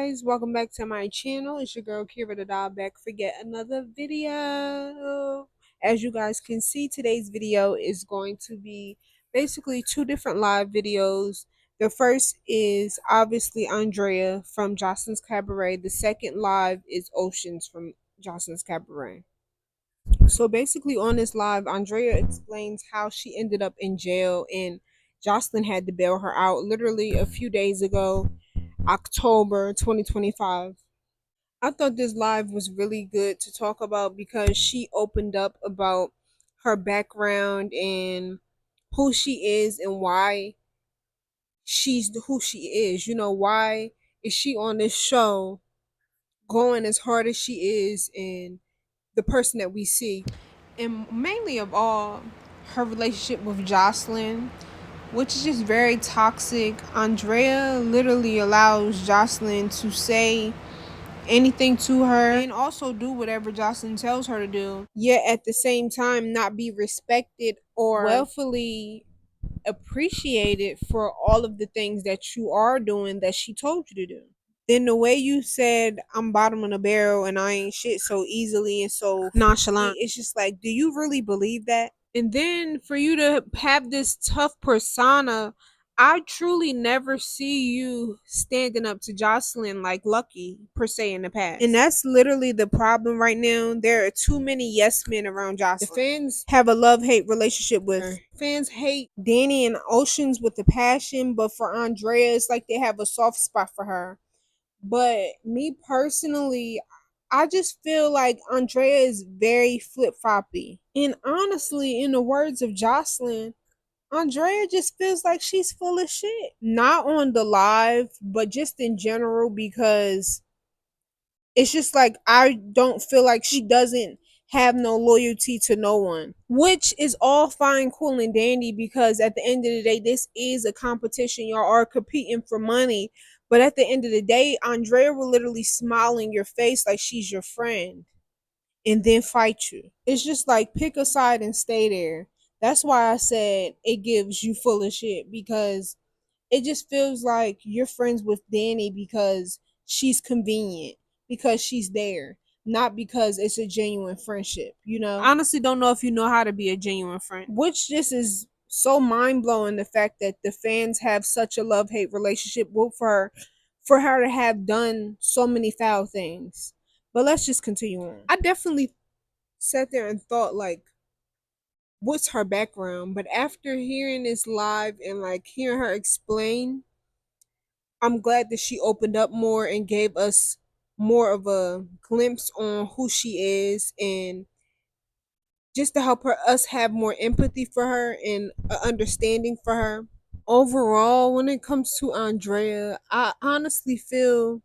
guys, welcome back to my channel. It's your girl Kira the doll back for yet another video. As you guys can see, today's video is going to be basically two different live videos. The first is obviously Andraya from Joselines Cabaret. The second live is Oceans from Joselines Cabaret. So basically on this live, Andraya explains how she ended up in jail and Jocelyn had to bail her out literally a few days ago, October 2025. I thought this live was really good to talk about because she opened up about her background and who she is and why she's who she is. You know, why is she on this show going as hard as she is and the person that we see. And mainly of all, her relationship with Jocelyn, which is just very toxic. Andraya literally allows Jocelyn to say anything to her and also do whatever Jocelyn tells her to do, yet at the same time not be respected or willfully appreciated for all of the things that you are doing that she told you to do. Then the way you said I'm bottom of the barrel and I ain't shit so easily and so nonchalant, it's just like, do you really believe that? And then for you to have this tough persona, I truly never see you standing up to Jocelyn like Lucky per se in the past. And that's literally the problem right now. There are too many yes men around Jocelyn. The fans have a love-hate relationship with her. Fans hate Danny and Oceans with a passion, but for Andraya, it's like they have a soft spot for her. But me personally, I just feel like Andraya is very flip-floppy. And honestly, in the words of Jocelyn, Andraya just feels like she's full of shit. Not on the live, but just in general, because it's just like I don't feel like she doesn't have no loyalty to no one, which is all fine, cool, and dandy because at the end of the day, this is a competition. Y'all are competing for money, but at the end of the day, Andraya will literally smile in your face like she's your friend and then fight you. It's just like pick a side and stay there. That's why I said it gives you full of shit because it just feels like you're friends with Danny because she's convenient, because she's there, not because it's a genuine friendship, you know? I honestly don't know if you know how to be a genuine friend, which just is so mind-blowing, the fact that the fans have such a love-hate relationship with her for her to have done so many foul things. But let's just continue on. I definitely sat there and thought like, what's her background? But after hearing this live and like hearing her explain, I'm glad that she opened up more and gave us more of a glimpse on who she is, and just to help us have more empathy for her and understanding for her. Overall, when it comes to Andraya, I honestly feel,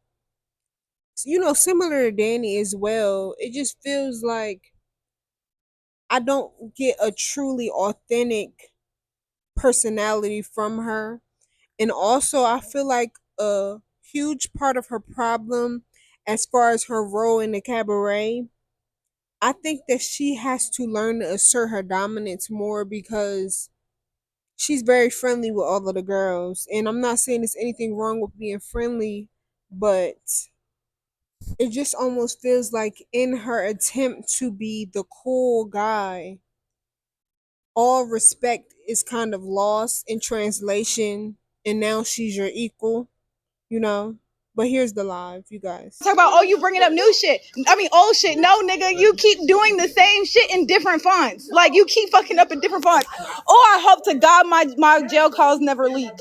you know, similar to Danny as well. It just feels like I don't get a truly authentic personality from her. And also, I feel like a huge part of her problem, as far as her role in the cabaret, I think that she has to learn to assert her dominance more because she's very friendly with all of the girls. And I'm not saying there's anything wrong with being friendly, but it just almost feels like in her attempt to be the cool guy, all respect is kind of lost in translation, and now she's your equal, you know. But here's the live, you guys. Talk about, oh, you bringing up new shit. I mean, old shit. No, nigga, you keep doing the same shit in different fonts. Like, you keep fucking up in different fonts. Oh, I hope to God my jail calls never leak.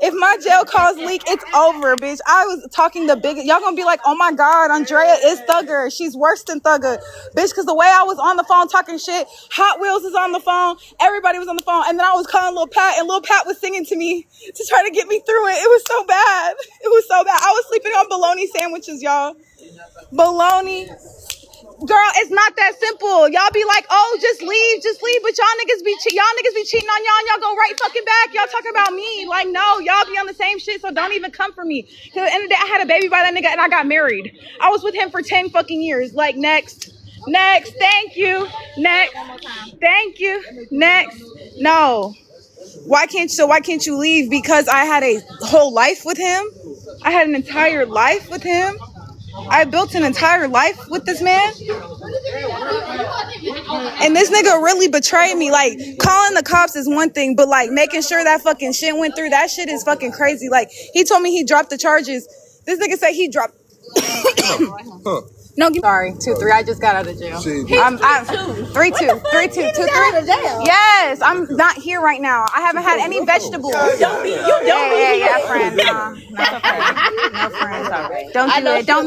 If my jail calls leak, it's over, bitch. I was talking the big. Y'all gonna be like, oh my God, Andraya is thugger. She's worse than thugger. Bitch, because the way I was on the phone talking shit, Hot Wheels is on the phone, everybody was on the phone, and then I was calling Lil Pat, and Lil Pat was singing to me to try to get me through it. It was so bad. It was so bad. I was sleeping on bologna sandwiches, y'all. Bologna. Girl, it's not that simple. Y'all be like, oh, just leave. But y'all niggas be cheating on y'all, and y'all go right fucking back. Y'all talking about me. Like, no, y'all be on the same shit, so don't even come for me. Cause at the end of the day, I had a baby by that nigga and I got married. I was with him for 10 fucking years. Like, next, thank you. Next, thank you. Next. No. Why can't you leave? Because I had a whole life with him? I had an entire life with him. I built an entire life with this man. And this nigga really betrayed me. Like, calling the cops is one thing, but like making sure that fucking shit went through, that shit is fucking crazy. Like, he told me he dropped the charges. This nigga said he dropped. No, sorry, 2-3. I just got out of jail. I'm 3-2, 3-2, 2-3. Yes, I'm not here right now. I haven't had any vegetables. Don't be friends. Nah, that's okay. No friends. Don't do it. Don't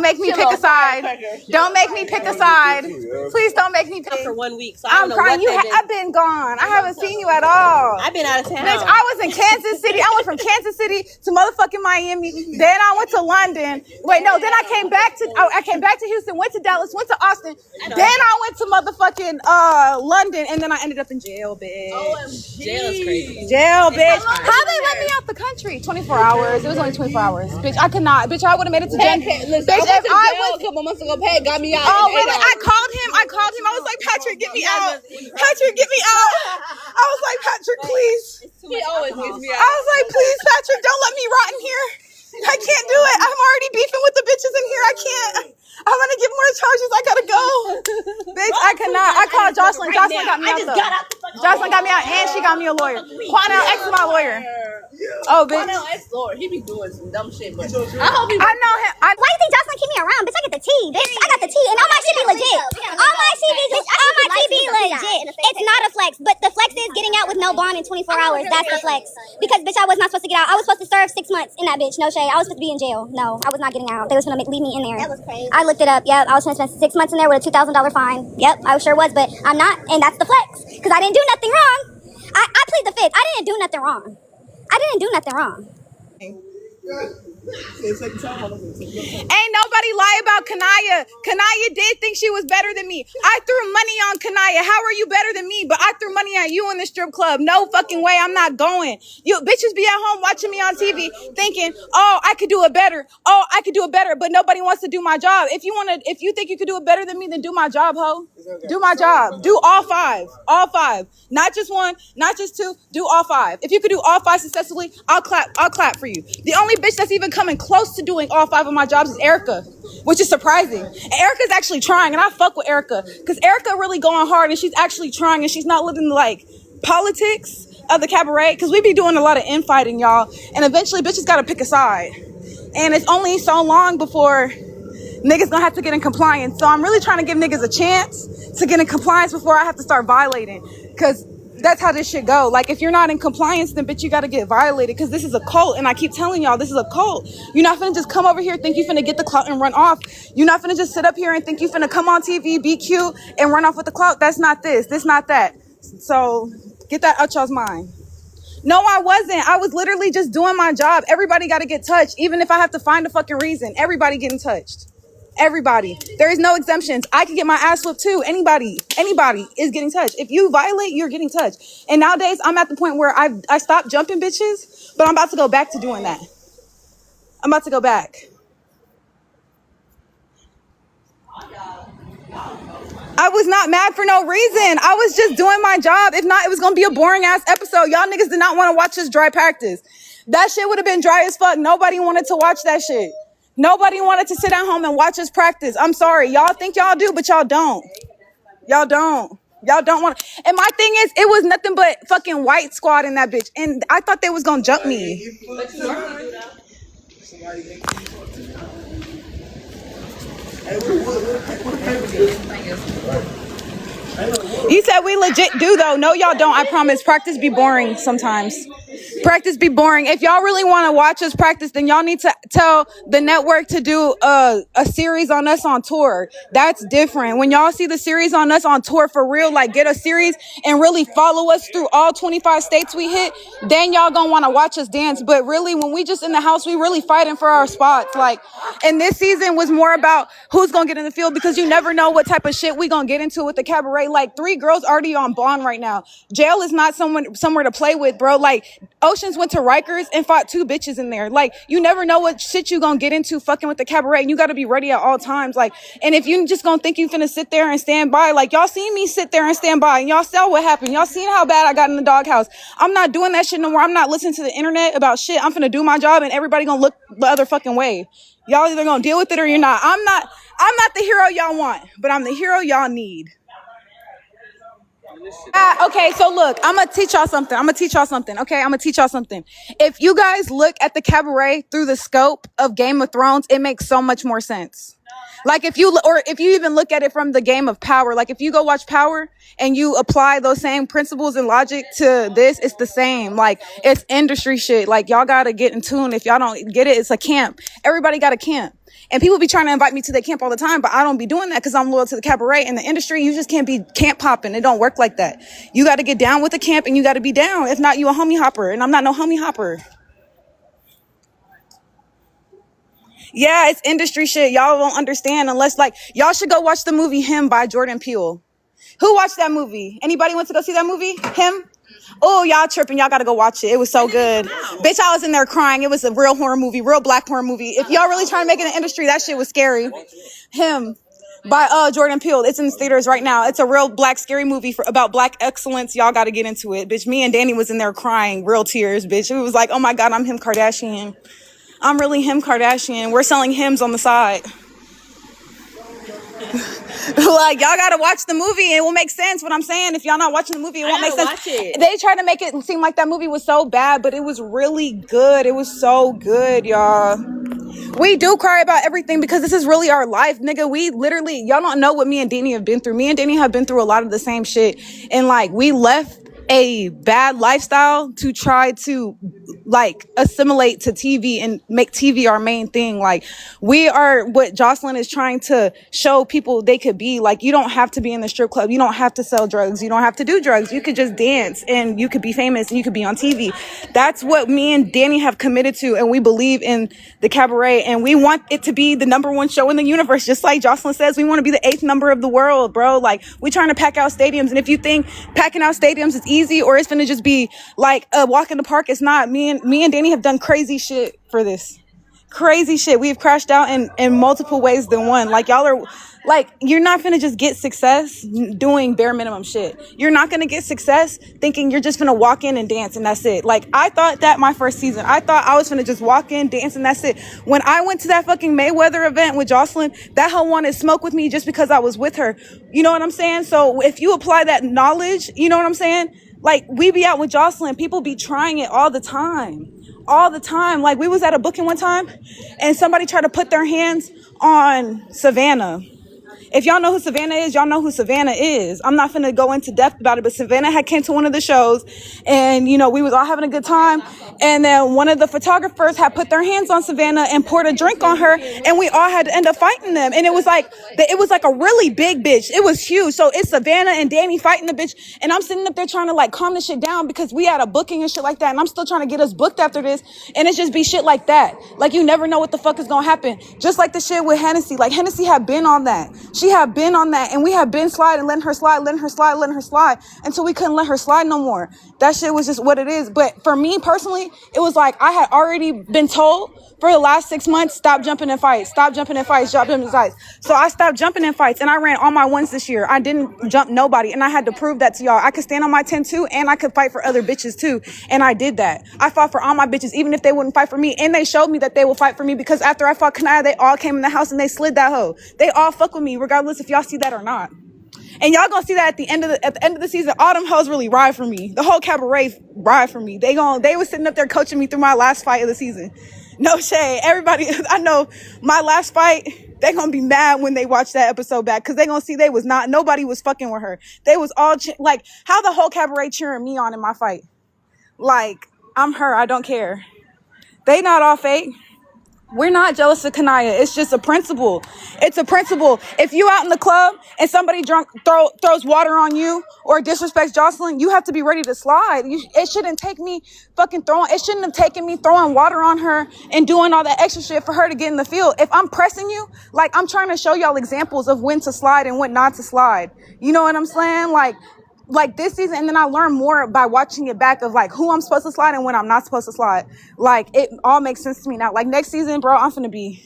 make me pick a side. Don't make me pick a side. Please don't make me pick. For 1 week, so I'm crying. I've been gone. I haven't seen you at all. I've been out of town. Bitch, I was in Kansas City. I went from Kansas City to motherfucking Miami. Then I went to London. Wait, no. Then I came back to Houston. Went to Dallas. Went to Austin. Then I went to motherfucking London, and then I ended up in jail, bitch. Jail is crazy. Jail, bitch. How they let me out the country? 24 hours. It was only 24 hours. Bitch, I could not. Bitch, I would have made it to jail. Bitch, if I was a couple months ago, Pat got me out. Oh, really? I called him. I was like, Patrick, get me out. Patrick, get me out. I was like, Patrick, please. He always gets me out. I was like, please, Patrick, don't let me rot in here. I can't do it. I'm already beefing with the bitches in here. I can't. I'm gonna get more charges. I gotta go. Bitch, I cannot. I called Jocelyn. Jocelyn got me out though. Jocelyn got me out and she got me a lawyer. Quanell X is my lawyer. Oh, bitch. Quanell X Lord, he be doing some dumb shit, but I know him. Why do you think Jocelyn keep me around? Bitch, I get the tea, bitch. I got the tea, and all my shit be legit. All my shit be legit. It's not a flex, but the flex is getting out with no bond in 24 hours. That's the flex. Because, bitch, I was not supposed to get out. I was supposed to serve 6 months in that bitch. No shade. I was supposed to be in jail. No, I was not getting out. They was gonna leave me in there. That was crazy. I looked it up. Yep, I was gonna spend 6 months in there with a $2,000 fine. Yep, I sure was, but I'm not, and that's the flex. Because I didn't do nothing wrong. I plead the fifth. I didn't do nothing wrong. I didn't do nothing wrong. Ain't nobody lie about Kanaya. Kanaya did think she was better than me. I threw money on Kanaya. How are you better than me? But I threw money at you in the strip club. No fucking way. I'm not going. You bitches be at home watching me on TV thinking, oh, I could do it better. Oh, I could do it better. But nobody wants to do my job. If you think you could do it better than me, then do my job, ho. Do my job. Do all five. All five. Not just one, not just two. Do all five. If you could do all five successfully, I'll clap for you. The only bitch that's even coming close to doing all five of my jobs is Erica, which is surprising. And Erica's actually trying, and I fuck with Erica because Erica really going hard, and she's actually trying, and she's not living like politics of the cabaret because we be doing a lot of infighting, y'all. And eventually, bitches gotta pick a side, and it's only so long before niggas gonna have to get in compliance. So I'm really trying to give niggas a chance to get in compliance before I have to start violating, because that's how this shit go. Like, if you're not in compliance, then bitch, you gotta get violated, because this is a cult. And I keep telling y'all, this is a cult. You're not finna just come over here, think you finna get the clout and run off. You're not finna just sit up here and think you finna come on TV, be cute, and run off with the clout. That's not this not that. So get that out y'all's mind. No, I wasn't. I was literally just doing my job. Everybody gotta get touched, even if I have to find a fucking reason. Everybody getting touched. Everybody. There is no exemptions. I can get my ass whipped too. Anybody is getting touched. If you violate, you're getting touched. And nowadays, I'm at the point where I stopped jumping bitches, but I'm about to go back to doing that. I'm about to go back. I was not mad for no reason. I was just doing my job. If not, it was going to be a boring ass episode. Y'all niggas did not want to watch this dry practice. That shit would have been dry as fuck. Nobody wanted to watch that shit. Nobody wanted to sit at home and watch us practice. I'm sorry. Y'all think y'all do, but y'all don't. Y'all don't. Y'all don't want to. And my thing is, it was nothing but fucking white squad in that bitch. And I thought they was going to jump me. You said we legit do though. No, y'all don't. I promise. Practice be boring sometimes. Practice be boring. If y'all really want to watch us practice, then y'all need to tell the network to do a series on us on tour. That's different. When y'all see the series on us on tour for real, like get a series and really follow us through all 25 states we hit, then y'all gonna want to watch us dance. But really, when we just in the house, we really fighting for our spots. Like, and this season was more about who's gonna get in the field, because you never know what type of shit we gonna get into with the cabaret. Like, 3 girls already on bond right now. Jail is not somewhere to play with, bro. Like, Oceans went to Rikers and fought 2 bitches in there. Like, you never know much shit you gonna get into fucking with the cabaret, and you gotta be ready at all times. Like, and if you just gonna think you finna sit there and stand by, like y'all seen me sit there and stand by, and y'all saw what happened. Y'all seen how bad I got in the doghouse. I'm not doing that shit no more. I'm not listening to the internet about shit. I'm finna do my job, and everybody gonna look the other fucking way. Y'all either gonna deal with it or you're not. I'm not the hero y'all want, but I'm the hero y'all need. Okay, so look, I'm gonna teach y'all something. Okay, I'm gonna teach y'all something. If you guys look at the cabaret through the scope of Game of Thrones, it makes so much more sense. Like if you even look at it from the game of Power, like if you go watch Power and you apply those same principles and logic to this, it's the same. Like it's industry shit. Like y'all gotta get in tune. If y'all don't get it, it's a camp. Everybody got a camp. And people be trying to invite me to their camp all the time, but I don't be doing that because I'm loyal to the cabaret. In the industry, you just can't be camp hopping. It don't work like that. You got to get down with the camp and you got to be down. If not, you a homie hopper. And I'm not no homie hopper. Yeah, it's industry shit. Y'all won't understand unless, like, y'all should go watch the movie Him by Jordan Peele. Who watched that movie? Anybody went to go see that movie? Him? Oh, y'all tripping. Y'all got to go watch it. It was so good. Bitch, I was in there crying. It was a real horror movie, real black horror movie. If y'all really trying to make it in the industry, that shit was scary. Him by Jordan Peele. It's in the theaters right now. It's a real black scary movie about black excellence. Y'all got to get into it. Bitch, me and Danny was in there crying, real tears, bitch. It was like, oh my God, I'm Him Kardashian. I'm really Him Kardashian. We're selling hymns on the side. Like, y'all gotta watch the movie. It will make sense what I'm saying. If y'all not watching the movie, it won't make sense. They tried to make it seem like that movie was so bad, but it was really good. It was so good, y'all. We do cry about everything because this is really our life, nigga. We literally, y'all don't know what me and Danny have been through. Me and Danny have been through a lot of the same shit. And like, we left a bad lifestyle to try to like assimilate to TV and make TV our main thing. Like, we are what Jocelyn is trying to show people they could be. Like, you don't have to be in the strip club. You don't have to sell drugs. You don't have to do drugs. You could just dance and you could be famous and you could be on TV. That's what me and Danny have committed to. And we believe in the cabaret and we want it to be the #1 show in the universe. Just like Jocelyn says, we want to be the 8th number of the world, bro. Like, we trying to pack out stadiums. And if you think packing out stadiums is easy or it's gonna just be like a walk in the park, it's not. Me and Danny have done crazy shit for this. Crazy shit. We've crashed out in multiple ways than one. Like, y'all are like, you're not gonna just get success doing bare minimum shit. You're not gonna get success thinking you're just gonna walk in and dance and that's it. Like, I thought that my first season, I thought I was gonna just walk in, dance, and that's it. When I went to that fucking Mayweather event with Jocelyn, that hoe wanted smoke with me just because I was with her. You know what I'm saying? So if you apply that knowledge, you know what I'm saying? Like, we be out with Jocelyn, people be trying it all the time. All the time. Like, we was at a booking one time and somebody tried to put their hands on Savannah. If y'all know who Savannah is, y'all know who Savannah is. I'm not finna go into depth about it, but Savannah had came to one of the shows and, you know, we was all having a good time. And then one of the photographers had put their hands on Savannah and poured a drink on her and we all had to end up fighting them. And it was like a really big bitch. It was huge. So it's Savannah and Danny fighting the bitch. And I'm sitting up there trying to like calm this shit down because we had a booking and shit like that. And I'm still trying to get us booked after this. And it's just be shit like that. Like, you never know what the fuck is gonna happen. Just like the shit with Hennessy. Like, Hennessy had been on that. She had been on that and we had been sliding, letting her slide until we couldn't let her slide no more. That shit was just what it is. But for me personally, it was like I had already been told for the last 6 months, stop jumping in fights. So I stopped jumping in fights and I ran all my ones this year. I didn't jump nobody and I had to prove that to y'all. I could stand on my 10 too and I could fight for other bitches too. And I did that. I fought for all my bitches even if they wouldn't fight for me. And they showed me that they will fight for me because after I fought Kanaya, they all came in the house and they slid that hoe. They all fuck with me regardless if y'all see that or not. And y'all gonna see that at the end of the season, all them hoes really ride for me. The whole cabaret ride for me. They was sitting up there coaching me through my last fight of the season. No shade. Everybody, I know my last fight, they gonna be mad when they watch that episode back because they gonna see nobody was fucking with her. They was all like, how the whole cabaret cheering me on in my fight. Like, I'm her, I don't care. They not all fake. We're not jealous of Kanaya. It's just a principle. It's a principle. If you out in the club and somebody drunk throws water on you or disrespects Jocelyn, you have to be ready to slide. It shouldn't take me it shouldn't have taken me throwing water on her and doing all that extra shit for her to get in the field. If I'm pressing you, like, I'm trying to show y'all examples of when to slide and when not to slide. You know what I'm saying? Like, like this season, and then I learned more by watching it back of like who I'm supposed to slide and when I'm not supposed to slide. Like it all makes sense to me now. Like next season, bro, I'm finna be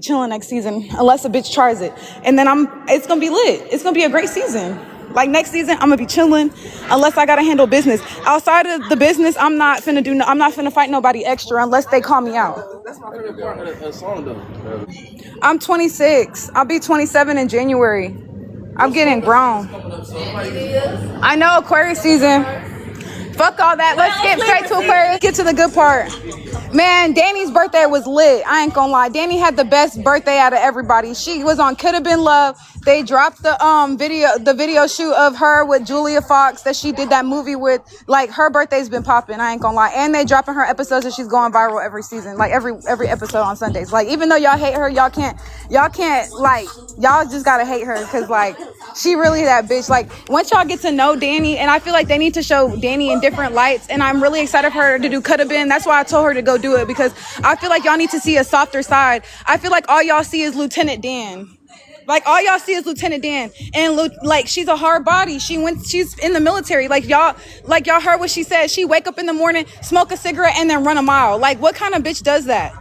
chilling next season unless a bitch tries it, and then it's gonna be lit. It's gonna be a great season. Like next season, I'm gonna be chilling unless I gotta handle business. Outside of the business, I'm not finna fight nobody extra unless they call me out. That's my favorite part of the song though. I'm 26. I'll be 27 in January. I'm getting grown. I know Aquarius season. Fuck all that. Let's skip straight to Aquarius. Get to the good part. Man, Danny's birthday was lit. I ain't gonna lie. Danny had the best birthday out of everybody. She was on Could Have Been Love. They dropped the video shoot of her with Julia Fox that she did that movie with. Like her birthday's been popping. I ain't gonna lie. And they dropping her episodes and she's going viral every season. Like every episode on Sundays. Like even though y'all hate her, y'all can't like y'all just gotta hate her because like she really that bitch. Like once y'all get to know Danny, and I feel like they need to show Danny in different lights, and I'm really excited for her to do Could Have Been. That's why I told her to go do it, because I feel like y'all need to see a softer side. I feel like all y'all see is Lieutenant Dan. Like all y'all see is Lieutenant Dan, and like she's a hard body. She's in the military. Like y'all heard what she said. She wake up in the morning, smoke a cigarette, and then run a mile. Like what kind of bitch does that?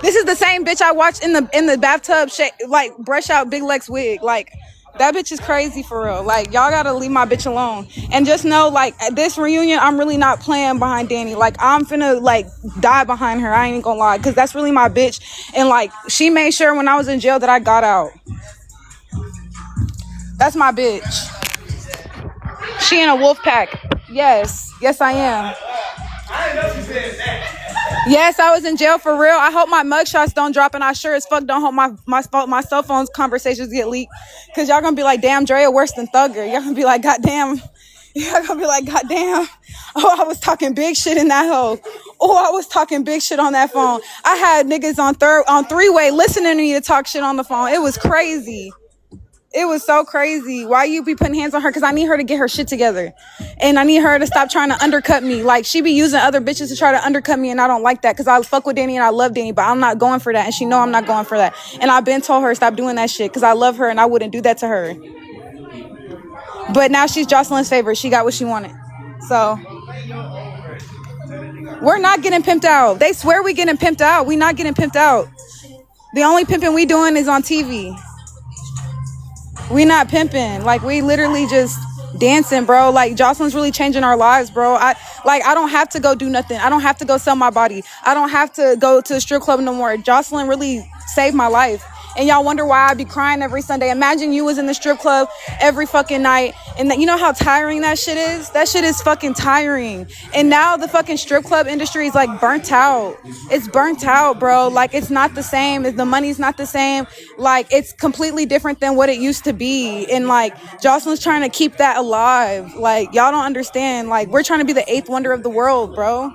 This is the same bitch I watched in the bathtub, like brush out Big Lex wig. Like that bitch is crazy for real. Like y'all gotta leave my bitch alone. And just know, like at this reunion, I'm really not playing behind Danny. Like I'm finna like die behind her. I ain't gonna lie, because that's really my bitch. And like she made sure when I was in jail that I got out. That's my bitch. She in a wolf pack. Yes, I am. I didn't know she said that. Yes, I was in jail for real. I hope my mugshots don't drop, and I sure as fuck don't hope my cell phone's conversations get leaked. Cause y'all gonna be like, damn, Drea worse than Thugger. Y'all gonna be like, goddamn. Y'all gonna be like, goddamn. Oh, I was talking big shit in that hoe. Oh, I was talking big shit on that phone. I had niggas on three-way listening to me to talk shit on the phone. It was crazy. It was so crazy. Why you be putting hands on her? Because I need her to get her shit together. And I need her to stop trying to undercut me. Like, she be using other bitches to try to undercut me, and I don't like that, because I fuck with Danny and I love Danny, but I'm not going for that, and she know I'm not going for that. And I've been told her stop doing that shit, because I love her and I wouldn't do that to her. But now she's Joselines' favorite. She got what she wanted. So we're not getting pimped out. They swear we getting pimped out. We not getting pimped out. The only pimping we doing is on TV. We not pimping. Like, we literally just dancing, bro. Like, Joselines really changing our lives, bro. I don't have to go do nothing. I don't have to go sell my body. I don't have to go to a strip club no more. Joseline really saved my life. And y'all wonder why I be crying every Sunday. Imagine you was in the strip club every fucking night, and you know how tiring that shit is? That shit is fucking tiring. And now the fucking strip club industry is like burnt out. It's burnt out, bro. Like, it's not the same. The money's not the same. Like, it's completely different than what it used to be. And like, Joseline's trying to keep that alive. Like, y'all don't understand. Like, we're trying to be the 8th wonder of the world, bro.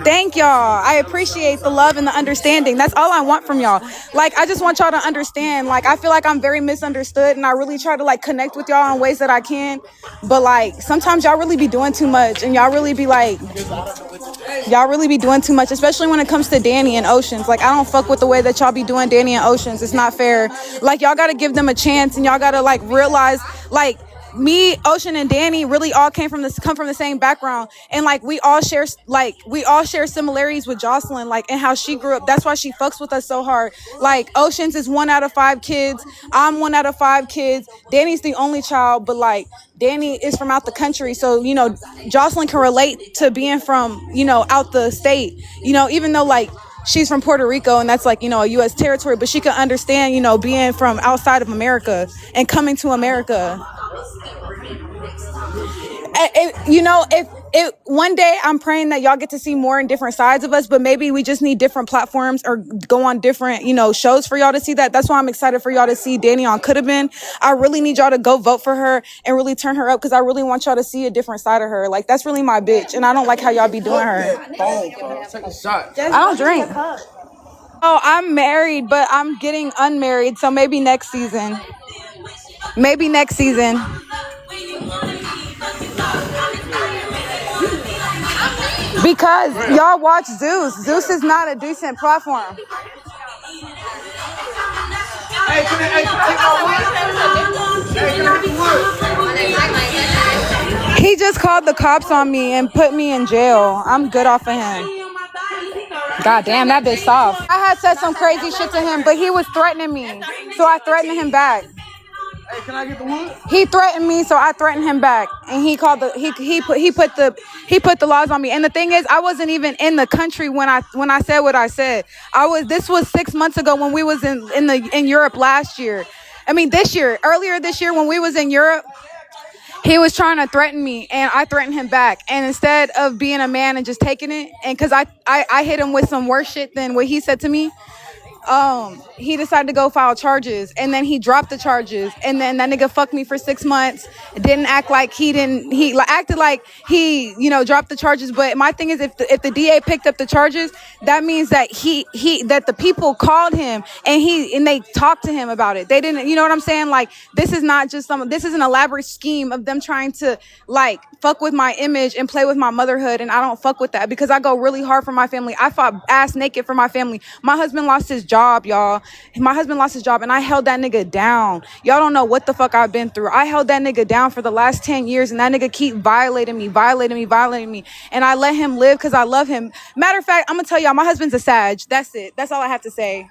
Thank y'all. I appreciate the love and the understanding. That's all I want from y'all. Like, I just want y'all to understand. Like, I feel like I'm very misunderstood, and I really try to like connect with y'all in ways that I can. But like, sometimes y'all really be doing too much, and y'all really be doing too much, especially when it comes to Danny and Oceans. Like, I don't fuck with the way that y'all be doing Danny and Oceans. It's not fair. Like, y'all gotta give them a chance, and y'all gotta like realize, like, me, Ocean, and Danny really all come from the same background, and like we all share similarities with Joseline, like, and how she grew up. That's why she fucks with us so hard. Like, Oceans is 1 out of 5 kids. I'm 1 out of 5 kids. Danny's the only child, but like, Danny is from out the country, so you know, Joseline can relate to being from, you know, out the state. You know, even though like she's from Puerto Rico, and that's like, you know, a U.S. territory, but she can understand, you know, being from outside of America and coming to America. You know, if one day I'm praying that y'all get to see more and different sides of us, but maybe we just need different platforms or go on different, you know, shows for y'all to see that. That's why I'm excited for y'all to see Danny on Could Have Been. I really need y'all to go vote for her and really turn her up, because I really want y'all to see a different side of her. Like, that's really my bitch, and I don't like how y'all be doing her. Take a shot. I don't drink. Oh, I'm married, but I'm getting unmarried, so maybe next season. Because y'all watch Zeus. Zeus is not a decent platform. Hey, can I get my wood? called the cops on me and put me in jail. I'm good off of him. God damn, that bitch soft. I had said some crazy shit to him, but he was threatening me, so I threatened him back. Hey, can I get the wood? He threatened me, so I threatened him back, and he called the he put the laws on me. And the thing is, I wasn't even in the country when I said what I said. This was 6 months ago when we was in Europe last year. I mean earlier this year when we was in Europe. He was trying to threaten me, and I threatened him back. And instead of being a man and just taking it, and because I hit him with some worse shit than what he said to me, he decided to go file charges, and then he dropped the charges, and then that nigga fucked me for 6 months. Didn't act like he didn't. He acted like he, dropped the charges. But my thing is, if the DA picked up the charges, that means that that the people called him and they talked to him about it. They didn't, you know what I'm saying? Like, this is not just this is an elaborate scheme of them trying to like fuck with my image and play with my motherhood, and I don't fuck with that because I go really hard for my family. I fought ass naked for my family. My husband lost his job, y'all. My husband lost his job, and I held that nigga down. Y'all don't know what the fuck I've been through. I held that nigga down for the last 10 years, and that nigga keep violating me. And I let him live because I love him. Matter of fact, I'm gonna tell y'all, my husband's a Sag. That's it. That's all I have to say.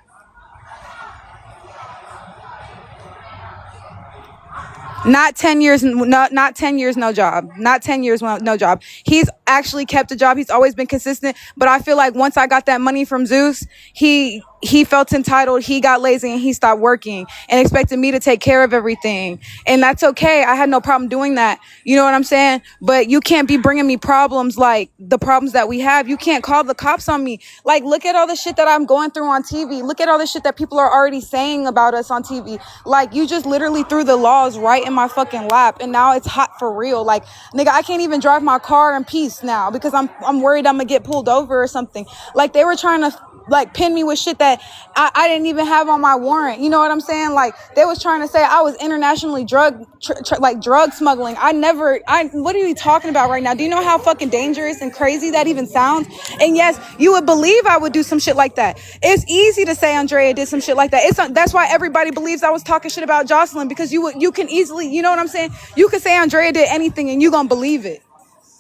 Not 10 years, not 10 years, no job. Not 10 years, no job. He's actually kept a job. He's always been consistent. But I feel like once I got that money from Zeus, he felt entitled. He got lazy and he stopped working and expected me to take care of everything. And that's okay. I had no problem doing that. You know what I'm saying? But you can't be bringing me problems like the problems that we have. You can't call the cops on me. Like, look at all the shit that I'm going through on TV. Look at all the shit that people are already saying about us on TV. Like, you just literally threw the laws right in my fucking lap, and now it's hot for real. Like, nigga, I can't even drive my car in peace now because I'm worried I'm gonna get pulled over or something. Like, they were trying to like pin me with shit that I didn't even have on my warrant. You know what I'm saying? Like, they was trying to say I was internationally drug smuggling. What are you talking about right now? Do you know how fucking dangerous and crazy that even sounds? And yes, you would believe I would do some shit like that. It's easy to say Andraya did some shit like that. That's why everybody believes I was talking shit about Jocelyn, because you can easily, you know what I'm saying? You can say Andraya did anything and you gonna believe it.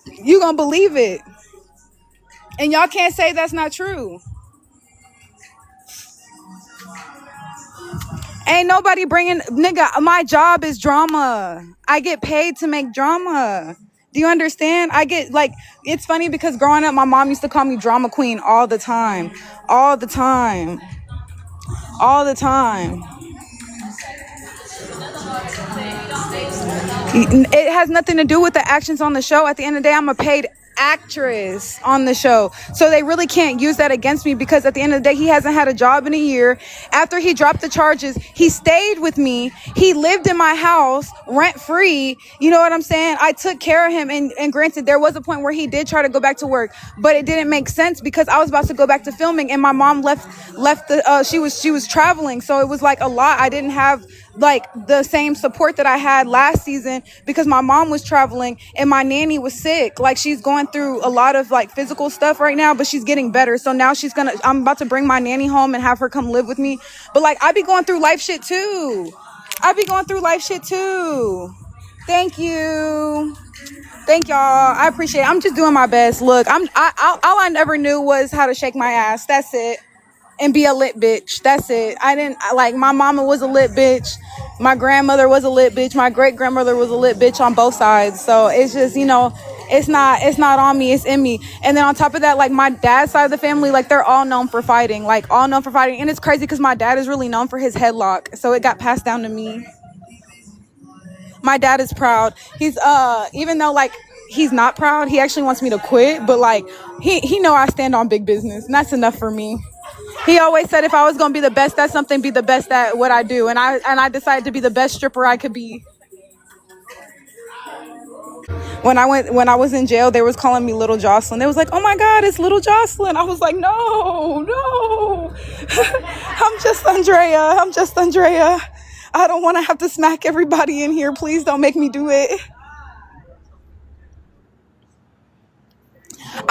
You gonna believe it. And y'all can't say that's not true. Ain't nobody bringing, nigga, my job is drama. I get paid to make drama. Do you understand? I get, like, it's funny because growing up, my mom used to call me drama queen all the time. All the time. All the time. It has nothing to do with the actions on the show. At the end of the day, I'm a paid actress on the show, so they really can't use that against me, because at the end of the day, he hasn't had a job in a year. After he dropped the charges, he stayed with me. He lived in my house rent free. You know what I'm saying? I took care of him, and granted, there was a point where he did try to go back to work, but it didn't make sense because I was about to go back to filming, and my mom left the she was traveling, so it was like a lot. I didn't have like the same support that I had last season because my mom was traveling and my nanny was sick. Like, she's going through a lot of like physical stuff right now, but she's getting better. So now I'm about to bring my nanny home and have her come live with me. But like, I be going through life shit too. Thank you. Thank y'all. I appreciate it. I'm just doing my best. Look, all I never knew was how to shake my ass. That's it. And be a lit bitch. That's it. My mama was a lit bitch. My grandmother was a lit bitch. My great grandmother was a lit bitch on both sides. So it's just, it's not on me, it's in me. And then on top of that, like, my dad's side of the family, like, they're all known for fighting. And it's crazy because my dad is really known for his headlock. So it got passed down to me. My dad is proud. He's even though like he's not proud, he actually wants me to quit, but like he know I stand on big business, and that's enough for me. He always said if I was gonna be the best at something, be the best at what I do, and I decided to be the best stripper I could be. When I was in jail, they was calling me Little Jocelyn. They was like, "Oh my God, it's Little Jocelyn." I was like, "No, I'm just Andraya. I don't want to have to smack everybody in here. Please don't make me do it."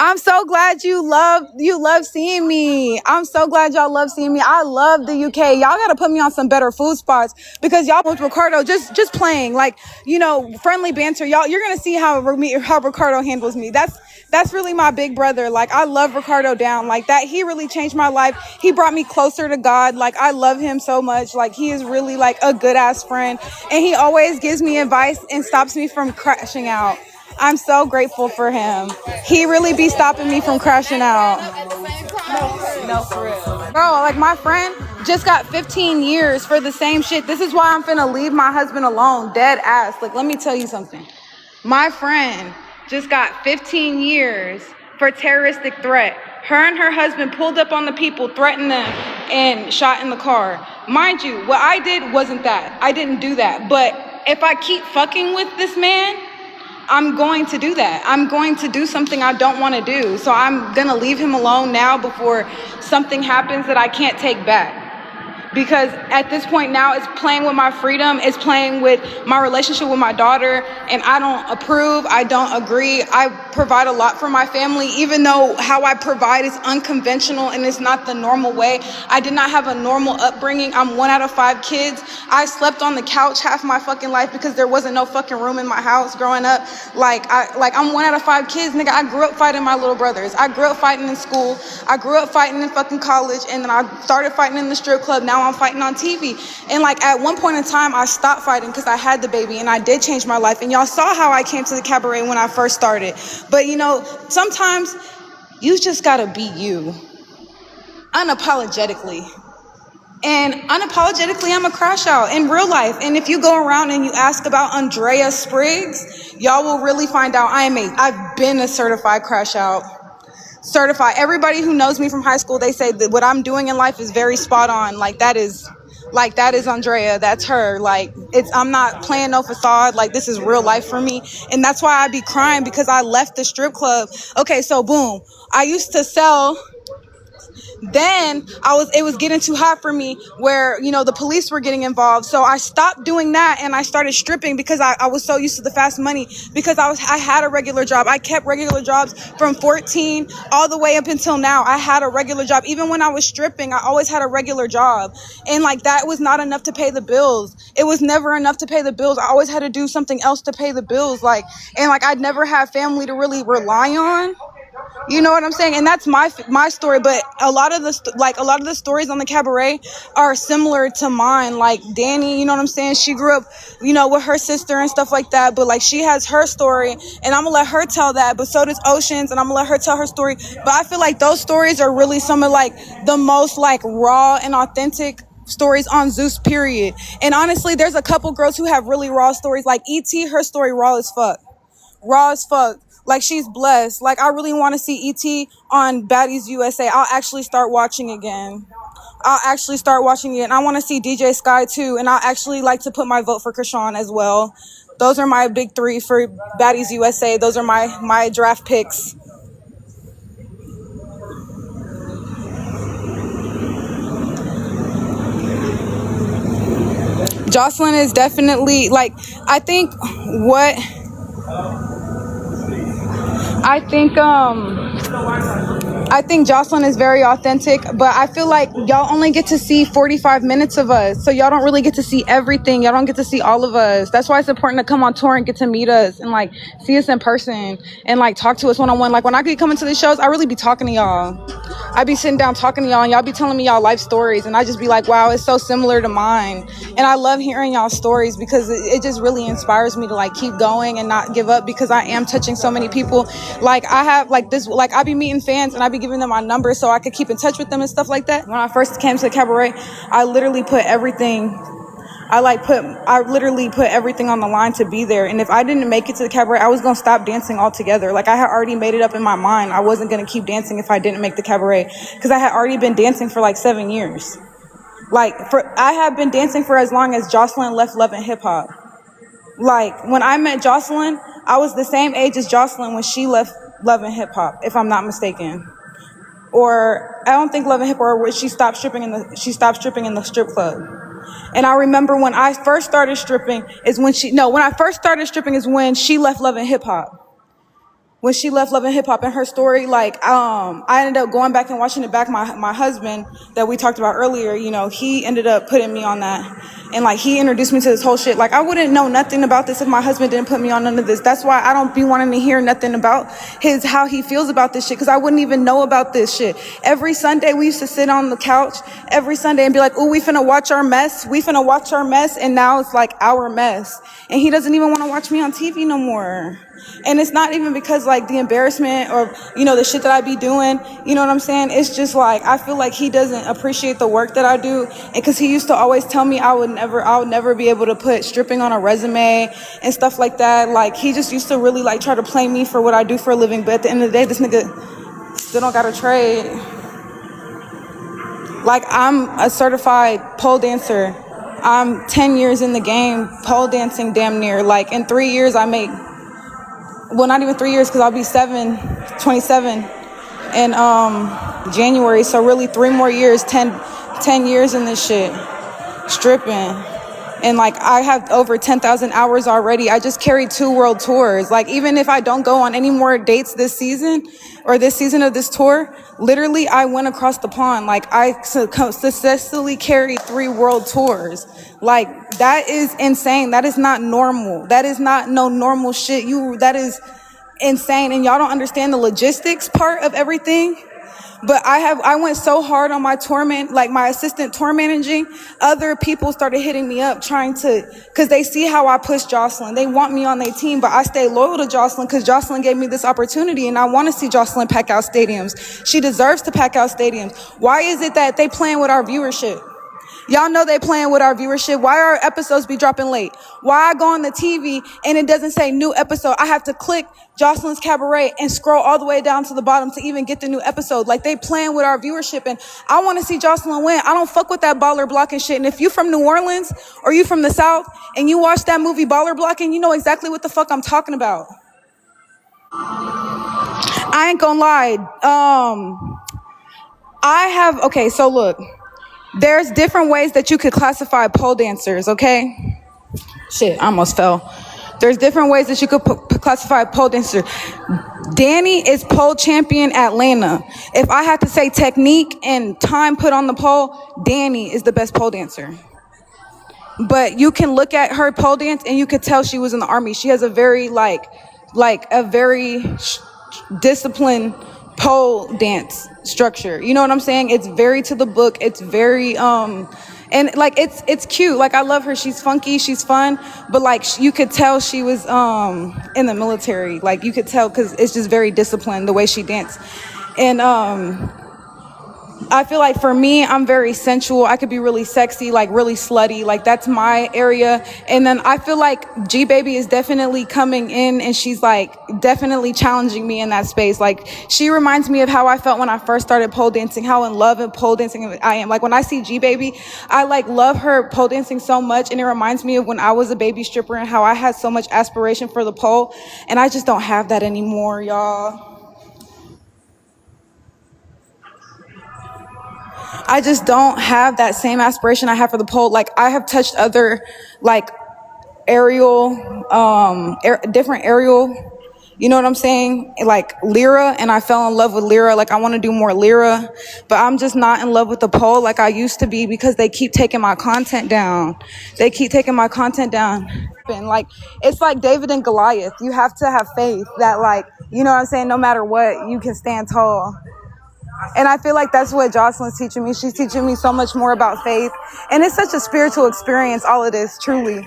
I'm so glad you love seeing me. I'm so glad y'all love seeing me. I love the UK. Y'all gotta put me on some better food spots because y'all with Ricardo just playing like, you know, friendly banter. You're gonna see how Ricardo handles me. That's really my big brother. Like, I love Ricardo down like that. He really changed my life. He brought me closer to God. Like, I love him so much. Like, he is really like a good ass friend, and he always gives me advice and stops me from crashing out. I'm so grateful for him. He really be stopping me from crashing out. No, for real. Bro, like my friend just got 15 years for the same shit. This is why I'm finna leave my husband alone, dead ass. Like, let me tell you something. My friend just got 15 years for terroristic threat. Her and her husband pulled up on the people, threatened them, and shot in the car. Mind you, what I did wasn't that. I didn't do that. But if I keep fucking with this man, I'm going to do that. I'm going to do something I don't want to do. So I'm going to leave him alone now before something happens that I can't take back. Because at this point now, it's playing with my freedom. It's playing with my relationship with my daughter. And I don't approve. I don't agree. I provide a lot for my family, even though how I provide is unconventional and it's not the normal way. I did not have a normal upbringing. I'm 1 out of 5 kids. I slept on the couch half my fucking life because there wasn't no fucking room in my house growing up. I'm 1 out of 5 kids, nigga. I grew up fighting my little brothers. I grew up fighting in school. I grew up fighting in fucking college. And then I started fighting in the strip club. Now I'm fighting on TV. And like at one point in time, I stopped fighting because I had the baby and I did change my life. And y'all saw how I came to the cabaret when I first started. But you know, sometimes you just gotta be you. Unapologetically. And unapologetically, I'm a crash out in real life. And if you go around and you ask about Andraya Spriggs, y'all will really find out I've been a certified crash out. Certified. Everybody who knows me from high school, they say that what I'm doing in life is very spot on. Like that is Andraya. That's her. Like I'm not playing no facade. Like this is real life for me. And that's why I be crying because I left the strip club. Okay, so boom. I used to sell. Then it was getting too hot for me where, you know, the police were getting involved. So I stopped doing that and I started stripping because I was so used to the fast money because I had a regular job. I kept regular jobs from 14 all the way up until now. I had a regular job. Even when I was stripping, I always had a regular job. And like that was not enough to pay the bills. It was never enough to pay the bills. I always had to do something else to pay the bills. And I'd never had family to really rely on. You know what I'm saying? And that's my story. But a lot of the stories on the cabaret are similar to mine. Like Danny, you know what I'm saying? She grew up, you know, with her sister and stuff like that. But like she has her story and I'm gonna let her tell that. But so does Oceans and I'm gonna let her tell her story. But I feel like those stories are really some of like the most like raw and authentic stories on Zeus, period. And honestly, there's a couple girls who have really raw stories. Like E.T., her story raw as fuck. Raw as fuck. Like she's blessed. Like I really want to see E.T. on Baddies USA. I'll actually start watching again. I want to see DJ Sky too. And I'll actually like to put my vote for Krishan as well. Those are my big 3 for Baddies USA. Those are my draft picks. Jocelyn is definitely like, I think Jocelyn is very authentic, but I feel like y'all only get to see 45 minutes of us. So y'all don't really get to see everything. Y'all don't get to see all of us. That's why it's important to come on tour and get to meet us and like see us in person and like talk to us one-on-one. Like when I be coming to these shows, I really be talking to y'all. I be sitting down talking to y'all and y'all be telling me y'all life stories. And I just be like, wow, it's so similar to mine. And I love hearing y'all stories because it just really inspires me to like keep going and not give up because I am touching so many people. Like I have like this, like I be meeting fans and I be giving them my number so I could keep in touch with them and stuff like that. When I first came to the cabaret, I literally put everything on the line to be there. And if I didn't make it to the cabaret, I was going to stop dancing altogether. Like I had already made it up in my mind. I wasn't going to keep dancing if I didn't make the cabaret because I had already been dancing for like 7 years. I have been dancing for as long as Jocelyn left Love and Hip Hop. Like when I met Jocelyn, I was the same age as Jocelyn when she left Love and Hip Hop, if I'm not mistaken. Or I don't think Love and Hip Hop, or she stopped stripping in the strip club. And I remember when I first started stripping is when she left Love and Hip Hop. when she left Love and Hip Hop, in her story, like, I ended up going back and watching it back. My husband that we talked about earlier, you know, he ended up putting me on that. And like, he introduced me to this whole shit. Like, I wouldn't know nothing about this if my husband didn't put me on none of this. That's why I don't be wanting to hear nothing about how he feels about this shit. Cause I wouldn't even know about this shit. Every Sunday we used to sit on the couch every Sunday and be like, ooh, we finna watch our mess. We finna watch our mess. And now it's like our mess. And he doesn't even want to watch me on TV no more. And it's not even because like the embarrassment or, you know, the shit that I be doing, you know what I'm saying? It's just like, I feel like he doesn't appreciate the work that I do. And because he used to always tell me I would never be able to put stripping on a resume and stuff like that. Like, he just used to really like try to play me for what I do for a living. But at the end of the day, this nigga still don't got a trade. Like, I'm a certified pole dancer. I'm 10 years in the game, pole dancing damn near. Like, in 3 years I make, well, not even 3 years, because I'll be 27 in January. So really 3 more years, 10 years in this shit, stripping. And like, I have over 10,000 hours already. I just carried 2 world tours. Like, even if I don't go on any more dates this season or this season of this tour, literally I went across the pond. Like, I successfully carried 3 world tours. Like, that is insane. That is not normal. That is not no normal shit. That is insane. And y'all don't understand the logistics part of everything. But I went so hard on my like my assistant tour managing. Other people started hitting me up because they see how I push Jocelyn. They want me on their team, but I stay loyal to Jocelyn because Jocelyn gave me this opportunity, and I want to see Jocelyn pack out stadiums. She deserves to pack out stadiums. Why is it that they playing with our viewership? Y'all know they playing with our viewership. Why our episodes be dropping late? Why I go on the TV and it doesn't say new episode? I have to click Joselines Cabaret and scroll all the way down to the bottom to even get the new episode. Like, they playing with our viewership, and I want to see Jocelyn win. I don't fuck with that baller blocking shit. And if you from New Orleans or you from the South and you watch that movie Baller Blocking, you know exactly what the fuck I'm talking about. I ain't gonna lie. Okay, so look. There's different ways that you could classify pole dancers, okay? Shit, I almost fell. There's different ways that you could classify pole dancer. Danny is pole champion Atlanta. If I had to say technique and time put on the pole, Danny is the best pole dancer. But you can look at her pole dance and you could tell she was in the Army. She has a very disciplined pole dance structure. You know what I'm saying? It's very to the book. It's very and like it's cute. Like, I love her. She's funky, she's fun, but like you could tell she was in the military. Like, you could tell because it's just very disciplined the way she danced. And I feel like for me, I'm very sensual. I could be really sexy, like really slutty. Like, that's my area. And then I feel like G Baby is definitely coming in, and she's like definitely challenging me in that space. Like, she reminds me of how I felt when I first started pole dancing, how in love with pole dancing I am. Like, when I see G Baby, I like love her pole dancing so much. And it reminds me of when I was a baby stripper and how I had so much aspiration for the pole. And I just don't have that anymore, y'all. I just don't have that same aspiration I have for the pole. Like, I have touched other, like, aerial, different aerial, you know what I'm saying? Like, Lyra, and I fell in love with Lyra. Like, I want to do more Lyra, but I'm just not in love with the pole like I used to be because they keep taking my content down. And like, it's like David and Goliath. You have to have faith that, like, you know what I'm saying? No matter what, you can stand tall. And I feel like that's what Jocelyn's teaching me. She's teaching me so much more about faith. And it's such a spiritual experience, all of this, truly.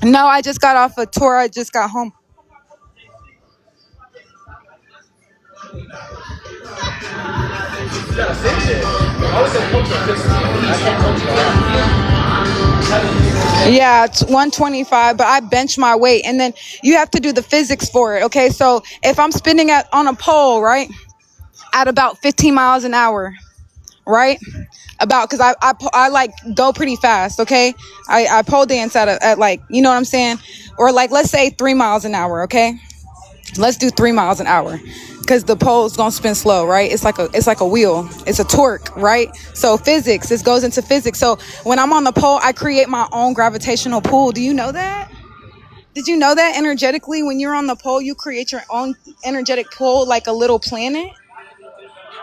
No, I just got off a tour. I just got home. Yeah, it's 125, but I bench my weight, and then you have to do the physics for it. Okay, so if I'm spinning on a pole, right, at about 15 miles an hour, right, because I like go pretty fast. Okay, I pole dance at like, you know what I'm saying, or like, let's say 3 miles an hour. Okay, let's do 3 miles an hour. Because the pole is gonna spin slow, right? It's like a wheel. It's a torque, right? So physics, this goes into physics. So when I'm on the pole, I create my own gravitational pull. Do you know that? Did you know that energetically, when you're on the pole, you create your own energetic pole like a little planet?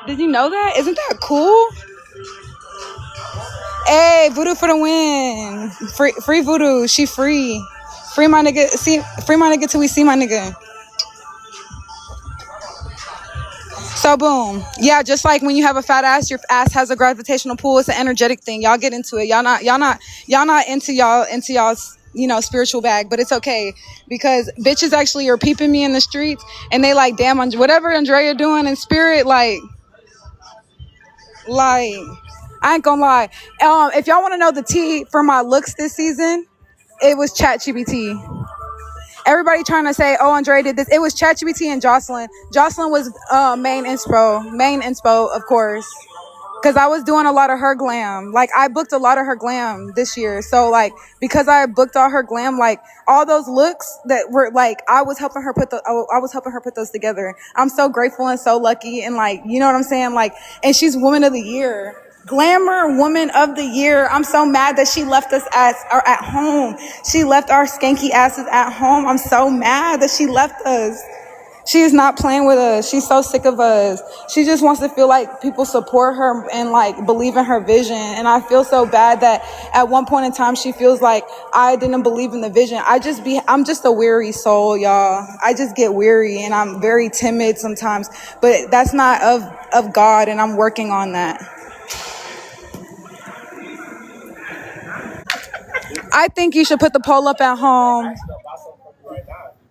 Did you know that? Isn't that cool? Hey, Voodoo for the win. Free Voodoo. She free. Free my nigga. See, free my nigga till we see my nigga. So boom. Yeah, just like when you have a fat ass, your ass has a gravitational pull. It's an energetic thing. Y'all get into it. Y'all not into y'all's, spiritual bag, but it's okay because bitches actually are peeping me in the streets and they like, damn, whatever Andraya doing in spirit, like I ain't gonna lie. If y'all want to know the tea for my looks this season, it was ChatGPT. Everybody trying to say, oh, Andre did this. It was ChatGPT and Jocelyn. Jocelyn was main inspo, of course. Because I was doing a lot of her glam. Like, I booked a lot of her glam this year. So, like, because I booked all her glam, like, all those looks that were, like, I was helping her put those together. I'm so grateful and so lucky. And, like, you know what I'm saying? Like, and she's Woman of the Year. Glamour Woman of the Year. I'm so mad that she left us at home. She left our skanky asses at home. I'm so mad that she left us. She is not playing with us. She's so sick of us. She just wants to feel like people support her and like believe in her vision. And I feel so bad that at one point in time she feels like I didn't believe in the vision. I'm just a weary soul, y'all. I just get weary and I'm very timid sometimes, but that's not of God, and I'm working on that. I think you should put the poll up at home.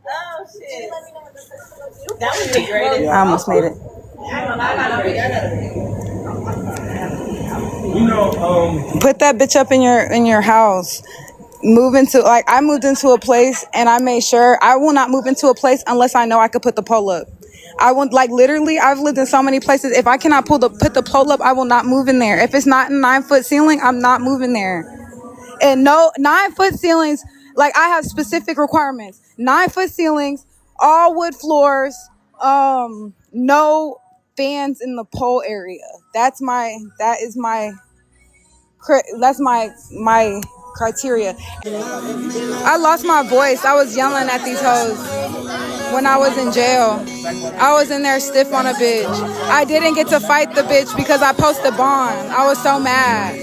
Oh shit. That was the greatest. I almost made it. Put that bitch up in your house. I moved into a place and I made sure I will not move into a place unless I know I could put the pole up. I want, like, literally, I've lived in so many places. If I cannot put the pole up, I will not move in there. If it's not a 9-foot ceiling, I'm not moving there. And no 9-foot ceilings, like, I have specific requirements. 9-foot ceilings, all wood floors, no fans in the pole area. That's my criteria. I lost my voice. I was yelling at these hoes when I was in jail. I was in there stiff on a bitch. I didn't get to fight the bitch because I posted bond. I was so mad.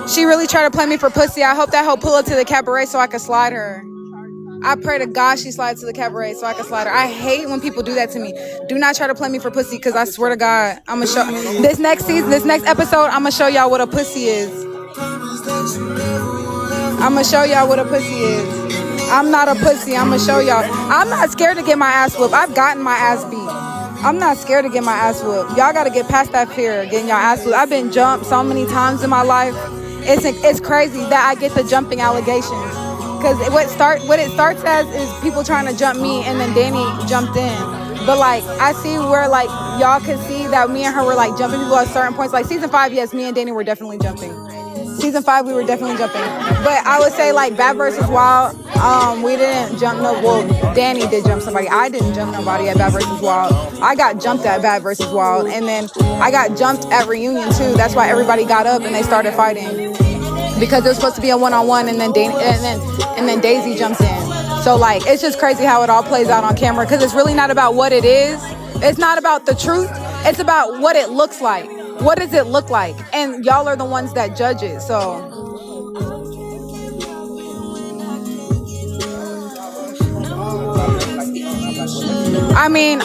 She really tried to play me for pussy. I hope that hoe pull up to the cabaret so I can slide her. I pray to God she slides to the cabaret so I can slide her. I hate when people do that to me. Do not try to play me for pussy, because I swear to God, I'm gonna show this next episode, I'm gonna show y'all what a pussy is. I'm gonna show y'all what a pussy is. I'm not a pussy. I'm gonna show y'all. I'm not scared to get my ass whooped. I've gotten my ass beat. I'm not scared to get my ass whooped. Y'all gotta get past that fear of getting your ass whooped. I've been jumped so many times in my life. It's crazy that I get the jumping allegations. Because what it starts as is people trying to jump me, and then Danny jumped in. But, like, I see where, like, y'all can see that me and her were, like, jumping people at certain points. Like, season 5, yes, me and Danny were definitely jumping. Season 5, we were definitely jumping. But I would say, like, Bad vs. Wild, we didn't jump Danny did jump somebody. I didn't jump nobody at Bad vs. Wild. I got jumped at Bad vs. Wild. And then I got jumped at Reunion, too. That's why everybody got up and they started fighting. Because it was supposed to be a one-on-one, and then Daisy jumps in. So, like, it's just crazy how it all plays out on camera, because it's really not about what it is. It's not about the truth. It's about what it looks like. What does it look like? And y'all are the ones that judge it. So I mean,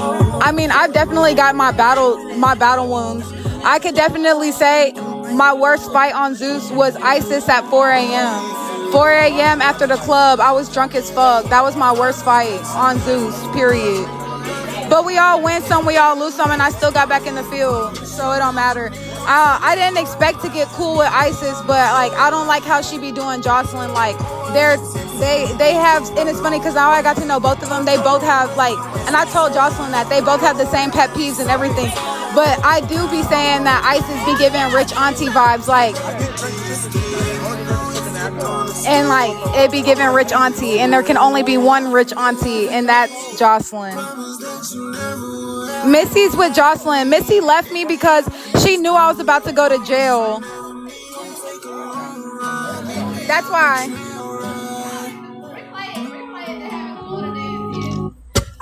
I've definitely got my battle wounds. I could definitely say my worst fight on Zeus was Isis at 4 a.m. 4 a.m. after the club. I was drunk as fuck. That was my worst fight on Zeus, period. But we all win some, we all lose some, and I still got back in the field, so it don't matter. I didn't expect to get cool with Isis, but, like, I don't like how she be doing Jocelyn. Like, they have, and it's funny because now I got to know both of them. They both have, like, and I told Jocelyn that they both have the same pet peeves and everything. But I do be saying that Isis be giving rich auntie vibes, like, and, like, it be giving rich auntie, and there can only be one rich auntie, and that's Jocelyn. Missy's with Jocelyn. Missy left me because she knew I was about to go to jail. That's why.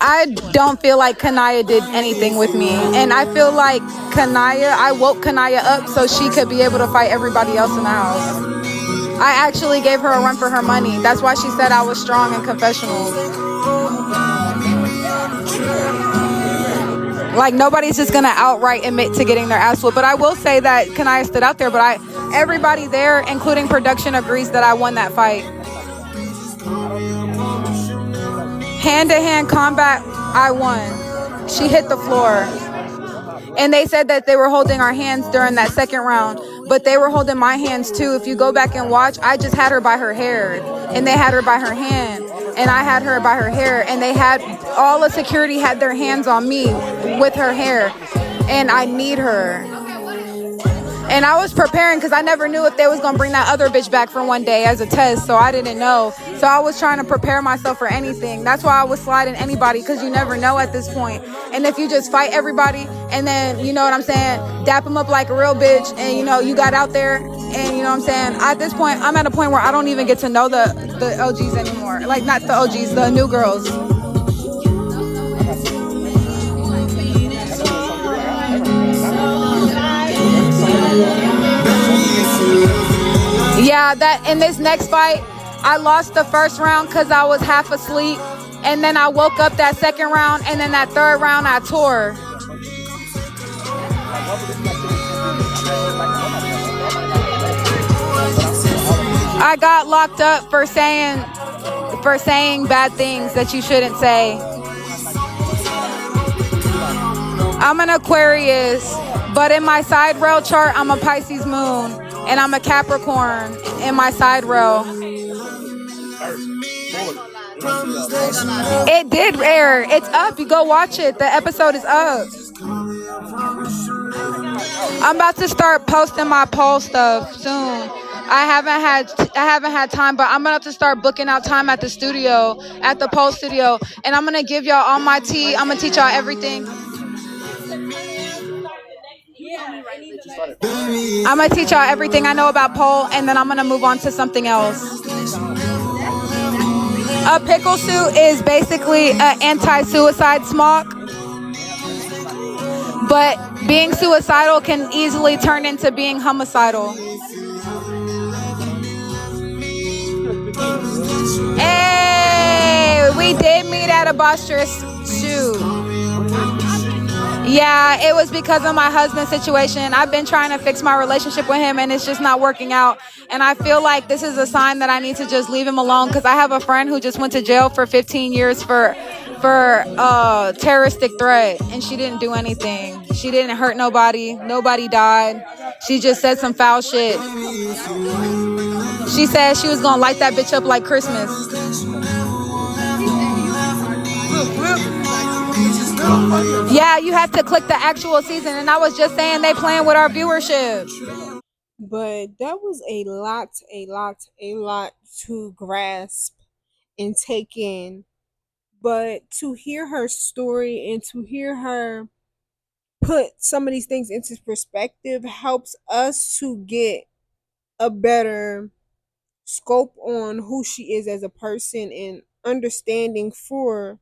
I don't feel like Kanaya did anything with me. And I feel like I woke Kanaya up so she could be able to fight everybody else in the house. I actually gave her a run for her money. That's why she said I was strong in confessional. Like, nobody's just gonna outright admit to getting their ass whooped. But I will say that Kanaya stood out there, but everybody there, including production, agrees that I won that fight. Hand-to-hand combat, I won. She hit the floor. And they said that they were holding our hands during that second round, but they were holding my hands too. If you go back and watch, I just had her by her hair, and they had her by her hand, and I had her by her hair, and all the security had their hands on me with her hair, and I need her. And I was preparing because I never knew if they was going to bring that other bitch back for one day as a test, so I didn't know. So I was trying to prepare myself for anything. That's why I was sliding anybody, because you never know at this point. And if you just fight everybody and then, you know what I'm saying, dap them up like a real bitch, and, you know, you got out there and, you know what I'm saying, at this point, I'm at a point where I don't even get to know the OGs anymore. Like, not the OGs, the new girls. Yeah, that in this next fight, I lost the first round because I was half asleep, and then I woke up that second round, and then that third round I tore. I got locked up for saying bad things that you shouldn't say. I'm an Aquarius, but in my side rail chart, I'm a Pisces moon, and I'm a Capricorn in my side rail. It did air. It's up. You go watch it. The episode is up. I'm about to start posting my pole stuff soon. I haven't had time, but I'm gonna have to start booking out time at the studio, at the pole studio, and I'm gonna give y'all all my tea. I'm gonna teach y'all everything. I'm gonna teach y'all everything I know about pole, and then I'm gonna move on to something else. A pickle suit is basically an anti-suicide smock, but being suicidal can easily turn into being homicidal. Hey, we did meet at a boisterous shoot. Yeah, it was because of my husband's situation. I've been trying to fix my relationship with him, and it's just not working out. And I feel like this is a sign that I need to just leave him alone, because I have a friend who just went to jail for 15 years for terroristic threat, and she didn't do anything. She didn't hurt nobody. Nobody died. She just said some foul shit. She said she was gonna light that bitch up like Christmas. Yeah, you have to click the actual season, and I was just saying they playing with our viewership. But that was a lot to grasp and take in. But to hear her story and to hear her put some of these things into perspective helps us to get a better scope on who she is as a person and understanding for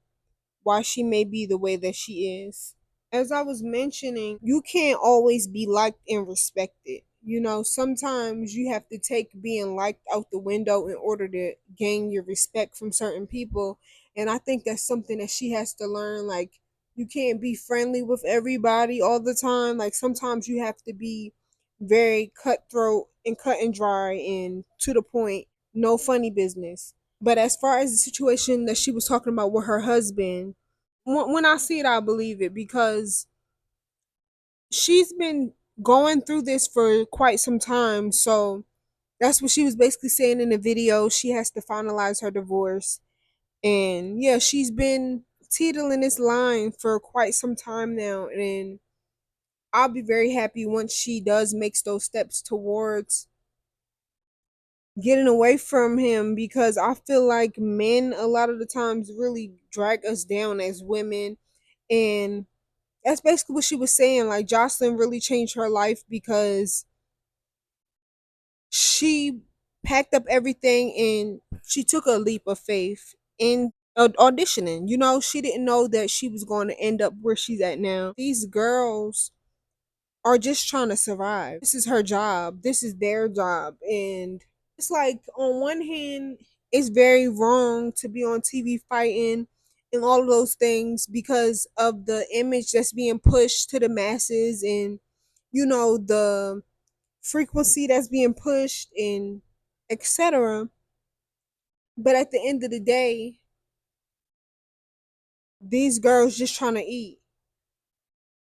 why she may be the way that she is. As I was mentioning, you can't always be liked and respected. You know, sometimes you have to take being liked out the window in order to gain your respect from certain people. And I think that's something that she has to learn. Like, you can't be friendly with everybody all the time. Like, sometimes you have to be very cutthroat and cut and dry and to the point, no funny business. But as far as the situation that she was talking about with her husband, when I see it, I believe it, because she's been going through this for quite some time. So that's what she was basically saying in the video. She has to finalize her divorce. And yeah, she's been teetering this line for quite some time now. And I'll be very happy once she does makes those steps towards getting away from him, because I feel like men a lot of the times really drag us down as women. And that's basically what she was saying. Like, Jocelyn really changed her life because she packed up everything and she took a leap of faith in auditioning. You know, she didn't know that she was going to end up where she's at now. These girls are just trying to survive. This is her job. This is their job. And it's like, on one hand, it's very wrong to be on TV fighting and all of those things because of the image that's being pushed to the masses, and, the frequency that's being pushed, and etc. But at the end of the day, these girls just trying to eat.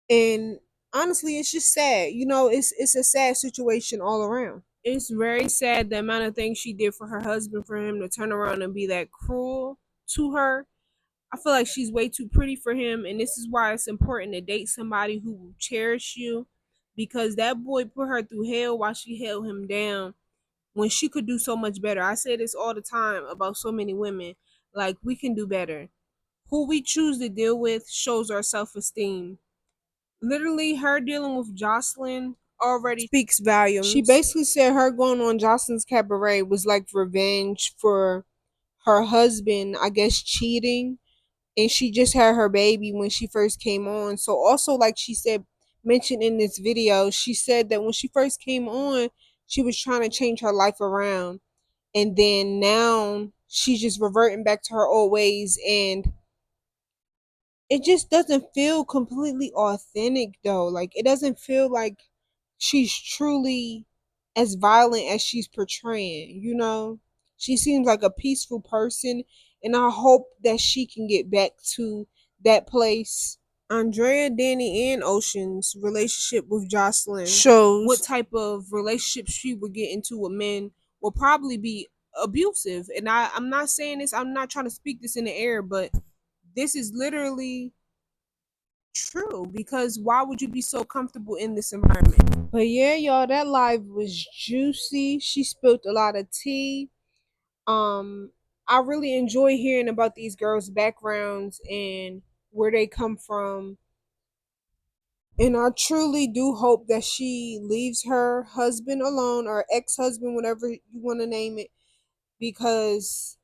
And honestly, it's just sad. It's a sad situation all around. It's very sad the amount of things she did for her husband, for him to turn around and be that cruel to her. I feel like she's way too pretty for him, and this is why it's important to date somebody who will cherish you, because that boy put her through hell while she held him down when she could do so much better. I say this all the time about so many women. Like, we can do better. Who we choose to deal with shows our self-esteem. Literally, her dealing with Jocelyn already speaks volumes. She basically said her going on Jocelyn's Cabaret was like revenge for her husband, I guess, cheating. And she just had her baby when she first came on. So also, like she said, mentioned in this video, she said that when she first came on, she was trying to change her life around. And then now she's just reverting back to her old ways, and it just doesn't feel completely authentic though. Like, it doesn't feel like she's truly as violent as she's portraying. She seems like a peaceful person, and I hope that she can get back to that place. Andrea, Danny, and Ocean's relationship with Jocelyn shows what type of relationship she would get into with men will probably be abusive. And I'm not saying this, I'm not trying to speak this in the air, but this is literally true, because why would you be so comfortable in this environment? But yeah, y'all, that live was juicy. She spilled a lot of tea. I really enjoy hearing about these girls' backgrounds and where they come from. And I truly do hope that she leaves her husband alone, or ex-husband, whatever you want to name it, because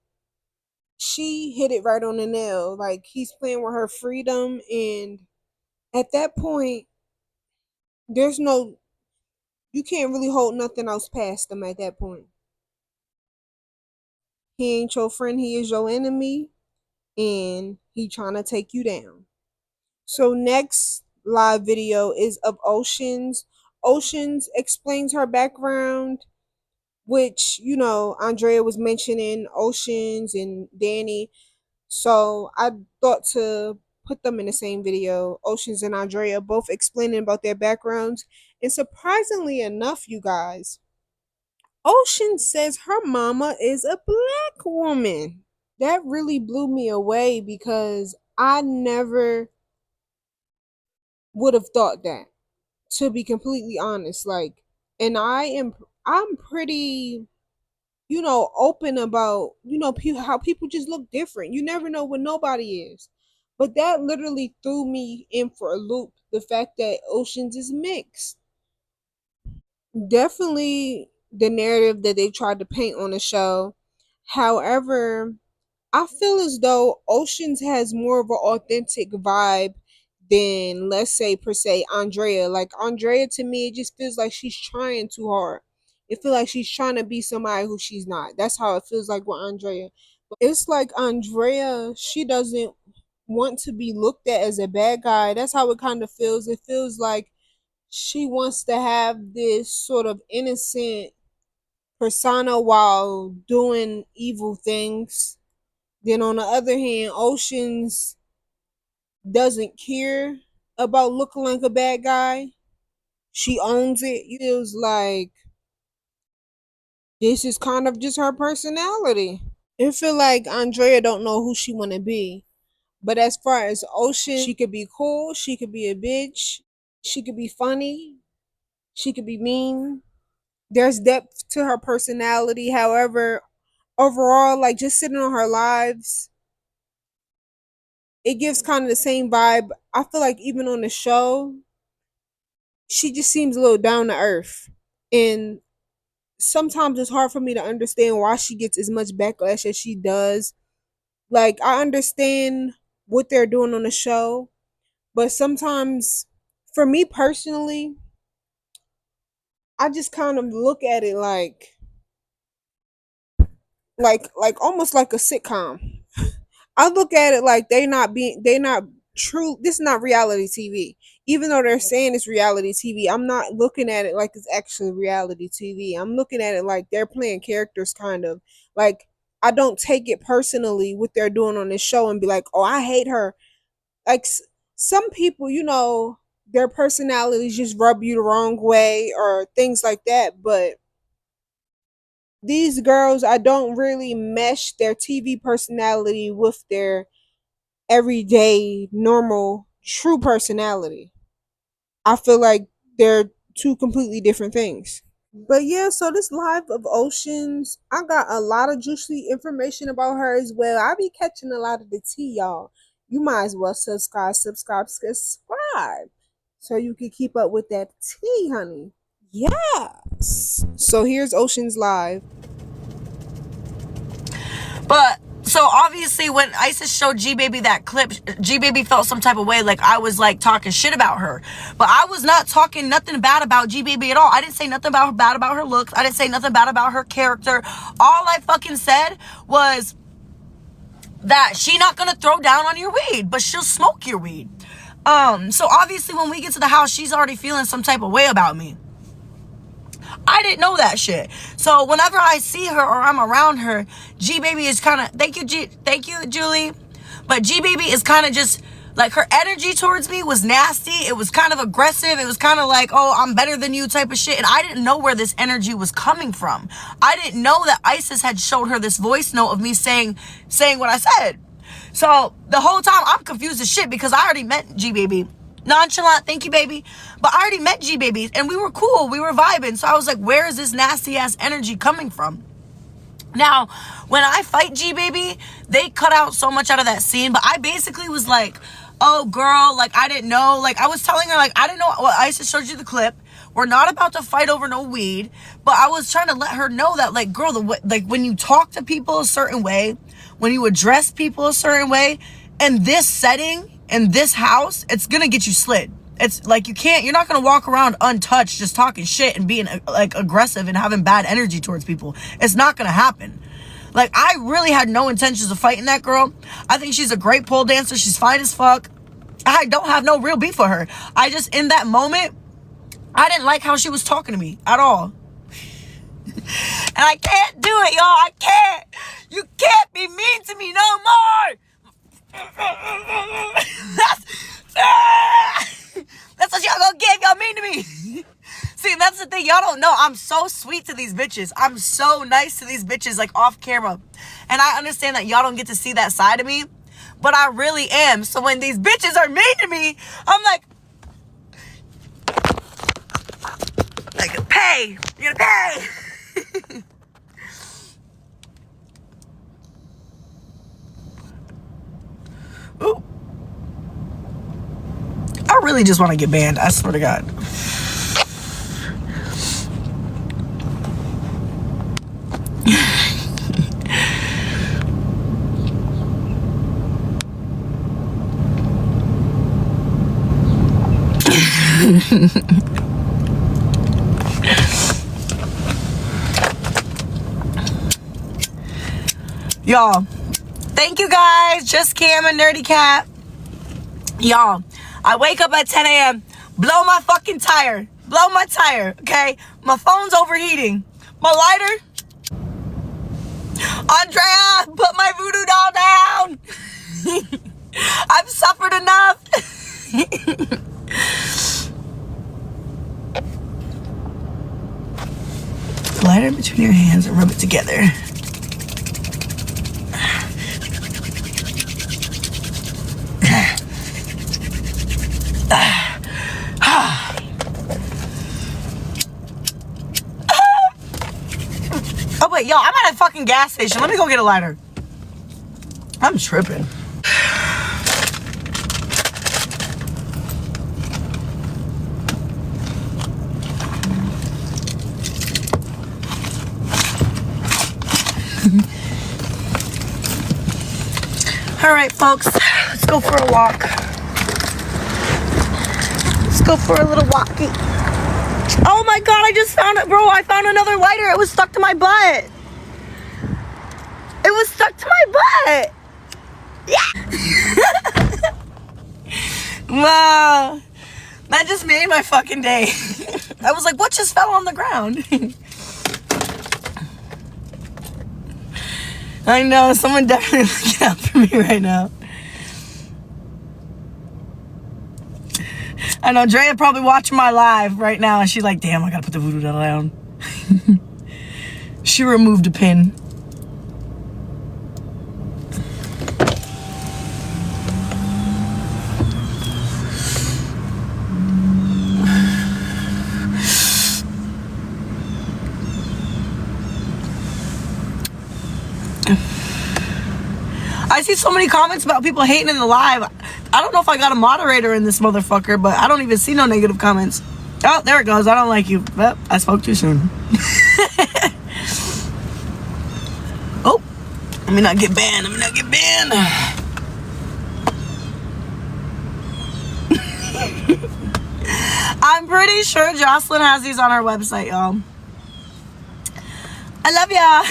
she hit it right on the nail. Like, he's playing with her freedom, and at that point, there's no you can't really hold nothing else past them at that point. He ain't your friend, he is your enemy, and he trying to take you down. So next live video is of Oceans. Oceans explains her background, which, Andrea was mentioning Oceans and Danny. So I thought to put them in the same video. Oceans and Andrea both explaining about their backgrounds. And surprisingly enough, you guys, Ocean says her mama is a black woman. That really blew me away because I never would have thought that, to be completely honest. Like, and I'm pretty, open about, how people just look different. You never know what nobody is. But that literally threw me in for a loop. The fact that Oceans is mixed. Definitely the narrative that they tried to paint on the show. However, I feel as though Oceans has more of an authentic vibe than, let's say, per se, Andrea. Like, Andrea, to me, it just feels like she's trying too hard. It feels like she's trying to be somebody who she's not. That's how it feels like with Andrea. It's like Andrea, she doesn't want to be looked at as a bad guy. That's how it kind of feels. It feels like she wants to have this sort of innocent persona while doing evil things. Then on the other hand, Oceans doesn't care about looking like a bad guy. She owns it. It feels like this is kind of just her personality. It feel like Andrea don't know who she wanna be. But as far as Ocean, she could be cool, she could be a bitch, she could be funny, she could be mean. There's depth to her personality. However, overall, like, just sitting on her lives, it gives kind of the same vibe. I feel like even on the show, she just seems a little down to earth. And sometimes it's hard for me to understand why she gets as much backlash as she does. Like, I understand what they're doing on the show, but sometimes, for me personally, I just kind of look at it like almost like a sitcom. I look at it like they not true. This is not reality TV. Even though they're saying it's reality TV, I'm not looking at it like it's actually reality TV. I'm looking at it like they're playing characters, kind of. Like, I don't take it personally what they're doing on this show and be like, oh, I hate her. Like, some people, their personalities just rub you the wrong way or things like that. But these girls, I don't really mesh their TV personality with their everyday, normal, true personality. I feel like they're two completely different things. But yeah, so this live of Oceans, I got a lot of juicy information about her as well. I be catching a lot of the tea, y'all. You might as well subscribe, so you can keep up with that tea, honey. Yes. So here's Oceans live. But so obviously when Isis showed G Baby that clip, G Baby felt some type of way, like I was like talking shit about her. But I was not talking nothing bad about G Baby at all. I didn't say nothing bad about her looks. I didn't say nothing bad about her character. All I fucking said was that she not gonna throw down on your weed, but she'll smoke your weed. So obviously when we get to the house, she's already feeling some type of way about me. I didn't know that shit. So whenever I see her or I'm around her, G Baby is kind of, thank you, Julie. But G Baby is kind of just like, her energy towards me was nasty. It was kind of aggressive. It was kind of like, oh, I'm better than you type of shit. And I didn't know where this energy was coming from. I didn't know that Isis had showed her this voice note of me saying what I said. So the whole time I'm confused as shit because I already met G Baby. Nonchalant, thank you, baby. But I already met G Baby and we were cool. We were vibing. So I was like, where is this nasty ass energy coming from? Now, when I fight G Baby, they cut out so much out of that scene, but I basically was like, oh girl, like I didn't know. Like I was telling her, like, I didn't know. Well, I just showed you the clip. We're not about to fight over no weed, but I was trying to let her know that, like, girl, like when you talk to people a certain way, when you address people a certain way, in this setting, in this house, it's gonna get you slid. It's like you're not gonna walk around untouched just talking shit and being like aggressive and having bad energy towards people. It's not gonna happen. Like, I really had no intentions of fighting that girl. I think she's a great pole dancer. She's fine as fuck. I don't have no real beef with her. I just, in that moment, I didn't like how she was talking to me at all. And I can't do it, y'all. I can't. You can't be mean to me no more. That's what y'all gonna get if y'all mean to me. See, that's the thing. Y'all don't know. I'm so sweet to these bitches. I'm so nice to these bitches, like, off camera. And I understand that y'all don't get to see that side of me, but I really am. So when these bitches are mean to me, I'm like, pay. You're gonna pay. Ooh. I really just want to get banned. I swear to God. Y'all, thank you guys. Just Cam and Nerdy Cat. Y'all, I wake up at 10 a.m. Blow my fucking tire. Blow my tire, okay? My phone's overheating. My lighter. Andraya, put my voodoo doll down. I've suffered enough. Lighter between your hands and rub it together. Oh wait, yo, I'm at a fucking gas station. Let me go get a lighter. I'm tripping. All right, folks, let's go for a walk. Let's go for a little walkie. Oh my God, I just found it, bro. I found another lighter. It was stuck to my butt. It was stuck to my butt. Yeah. Wow. That just made my fucking day. I was like, what just fell on the ground? I know, someone definitely looking out for me right now. I know, Andraya probably watching my live right now, and she's like, damn, I gotta put the voodoo doll down. She removed a pin. I see so many comments about people hating in the live. I don't know if I got a moderator in this motherfucker, but I don't even see no negative comments. Oh, there it goes. I don't like you. Well, I spoke too soon. Oh, let me not get banned. Let me not get banned. I'm pretty sure Jocelyn has these on our website, y'all. I love y'all.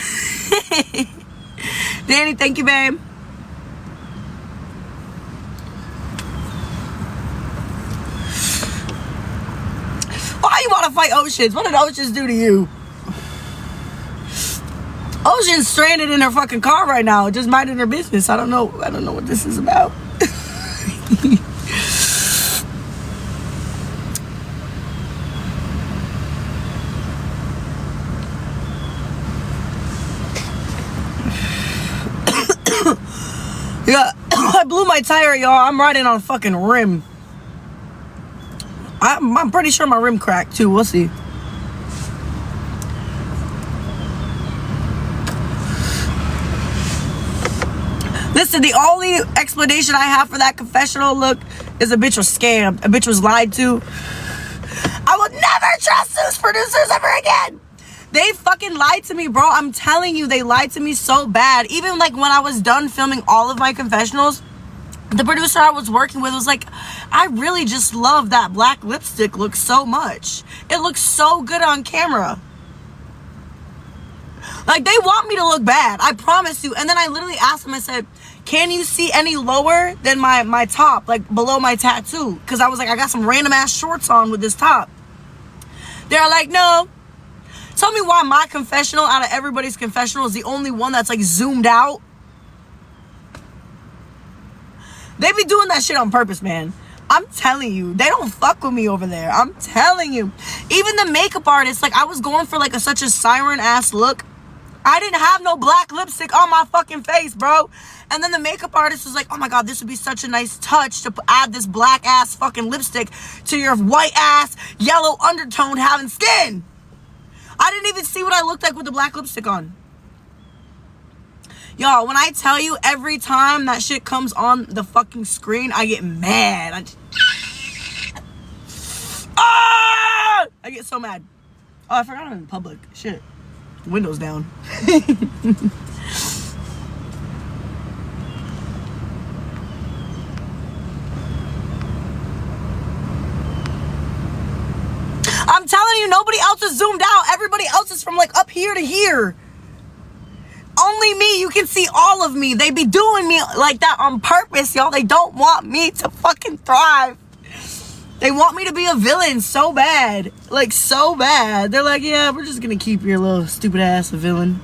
Danny, thank you, babe. Why you want to fight Oceans? What did Oceans do to you? Ocean's stranded in her fucking car right now, just minding her business. I don't know what this is about. Yeah, I blew my tire, y'all. I'm riding on a fucking rim. I'm pretty sure my rim cracked too. We'll see. Listen, the only explanation I have for that confessional look is a bitch was scammed. A bitch was lied to. I will never trust those producers ever again. They fucking lied to me, bro. I'm telling you, they lied to me so bad. Even like when I was done filming all of my confessionals, the producer I was working with was like, I really just love that black lipstick look so much. It looks so good on camera. Like, they want me to look bad, I promise you. And then I literally asked them, I said, can you see any lower than my top, like below my tattoo? Because I was like, I got some random ass shorts on with this top. They're like, no. Tell me why my confessional out of everybody's confessional is the only one that's like zoomed out. They be doing that shit on purpose, man. I'm telling you, they don't fuck with me over there. I'm telling you. Even the makeup artist, like I was going for like such a siren ass look. I didn't have no black lipstick on my fucking face, bro. And then the makeup artist was like, oh my God, this would be such a nice touch to add this black ass fucking lipstick to your white ass, yellow undertone having skin. I didn't even see what I looked like with the black lipstick on. Y'all, when I tell you every time that shit comes on the fucking screen, I get mad. I get so mad. Oh, I forgot I'm in public. Shit. Windows down. I'm telling you, nobody else is zoomed out. Everybody else is from like up here to here. Only me, you can see all of me. They be doing me like that on purpose, y'all. They don't want me to fucking thrive. They want me to be a villain so bad. Like, so bad. They're like, yeah, we're just gonna keep your little stupid ass a villain.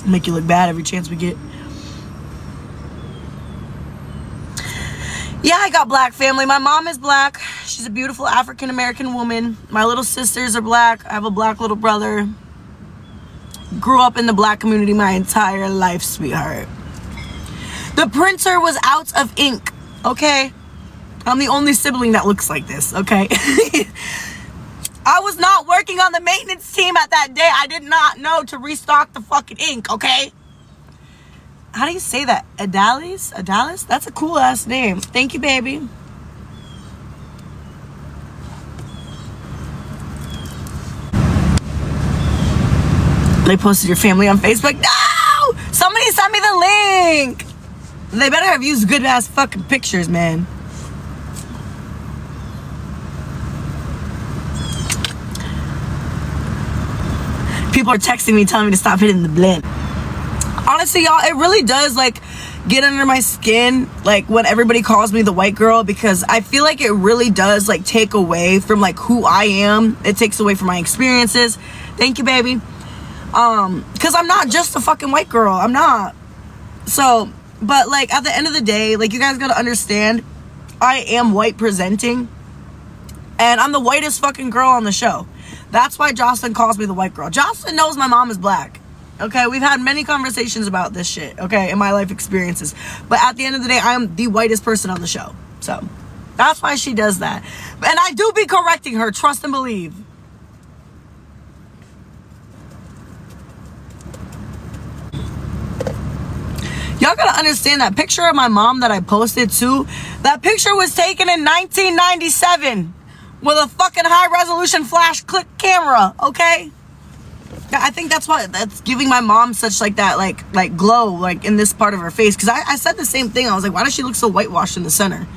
Make you look bad every chance we get. Yeah, I got black family. My mom is black. She's a beautiful African-American woman. My little sisters are black. I have a black little brother. Grew up in the black community my entire life, sweetheart. The printer was out of ink, okay? I'm the only sibling that looks like this, okay? I was not working on the maintenance team at that day. I did not know to restock the fucking ink, okay? How do you say that? Adalis? Adalis? That's a cool ass name. Thank you, baby. They posted your family on Facebook. No! Somebody sent me the link. They better have used good ass fucking pictures, man. People are texting me telling me to stop hitting the blend. Honestly, y'all, it really does like get under my skin, like when everybody calls me the white girl, because I feel like it really does like take away from like who I am. It takes away from my experiences. Thank you, baby. Because I'm not just a fucking white girl. I'm not. So, but like at the end of the day, like you guys gotta understand, I am white presenting, and I'm the whitest fucking girl on the show. That's why Jocelyn calls me the white girl. Jocelyn knows my mom is black. Okay, we've had many conversations about this shit, okay, in my life experiences. But at the end of the day, I am the whitest person on the show. So, that's why she does that. And I do be correcting her, trust and believe. Y'all gotta understand that picture of my mom that I posted too, that picture was taken in 1997 with a fucking high resolution flash click camera, okay? I think that's why that's giving my mom such like that like glow like in this part of her face, because I said the same thing. I was like, why does she look so whitewashed in the center?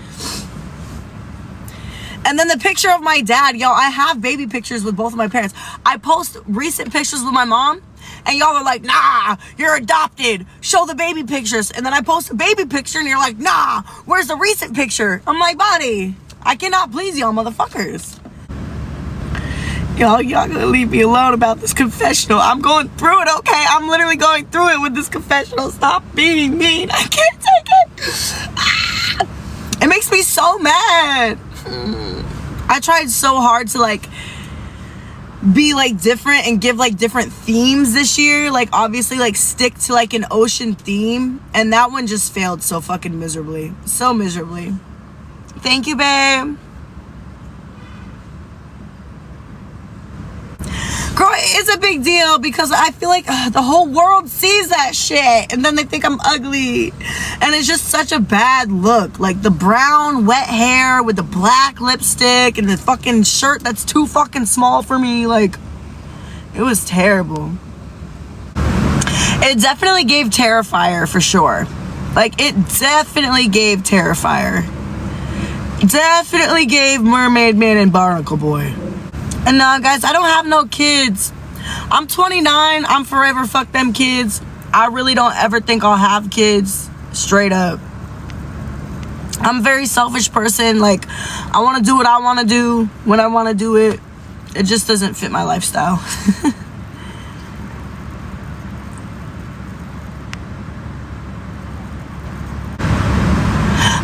And then the picture of my dad, y'all, I have baby pictures with both of my parents. I post recent pictures with my mom, and y'all are like, nah, you're adopted, show the baby pictures. And then I post a baby picture and you're like, nah, where's the recent picture? I'm like, buddy, I cannot please y'all motherfuckers. Y'all gonna leave me alone about this confessional. I'm going through it, okay? I'm literally going through it with this confessional. Stop being mean. I can't take it. It makes me so mad. I tried so hard to like be like different and give like different themes this year. Like obviously like stick to like an ocean theme. And that one just failed so fucking miserably. So miserably. Thank you, babe. Girl, it's a big deal because I feel like the whole world sees that shit and then they think I'm ugly. And it's just such a bad look. Like the brown, wet hair with the black lipstick and the fucking shirt that's too fucking small for me. Like, it was terrible. It definitely gave Terrifier for sure. Like, it definitely gave Terrifier. Definitely gave Mermaid Man and Barnacle Boy. And no, guys, I don't have no kids. I'm 29. I'm forever fuck them kids. I really don't ever think I'll have kids. Straight up. I'm a very selfish person. Like, I want to do what I want to do when I want to do it. It just doesn't fit my lifestyle.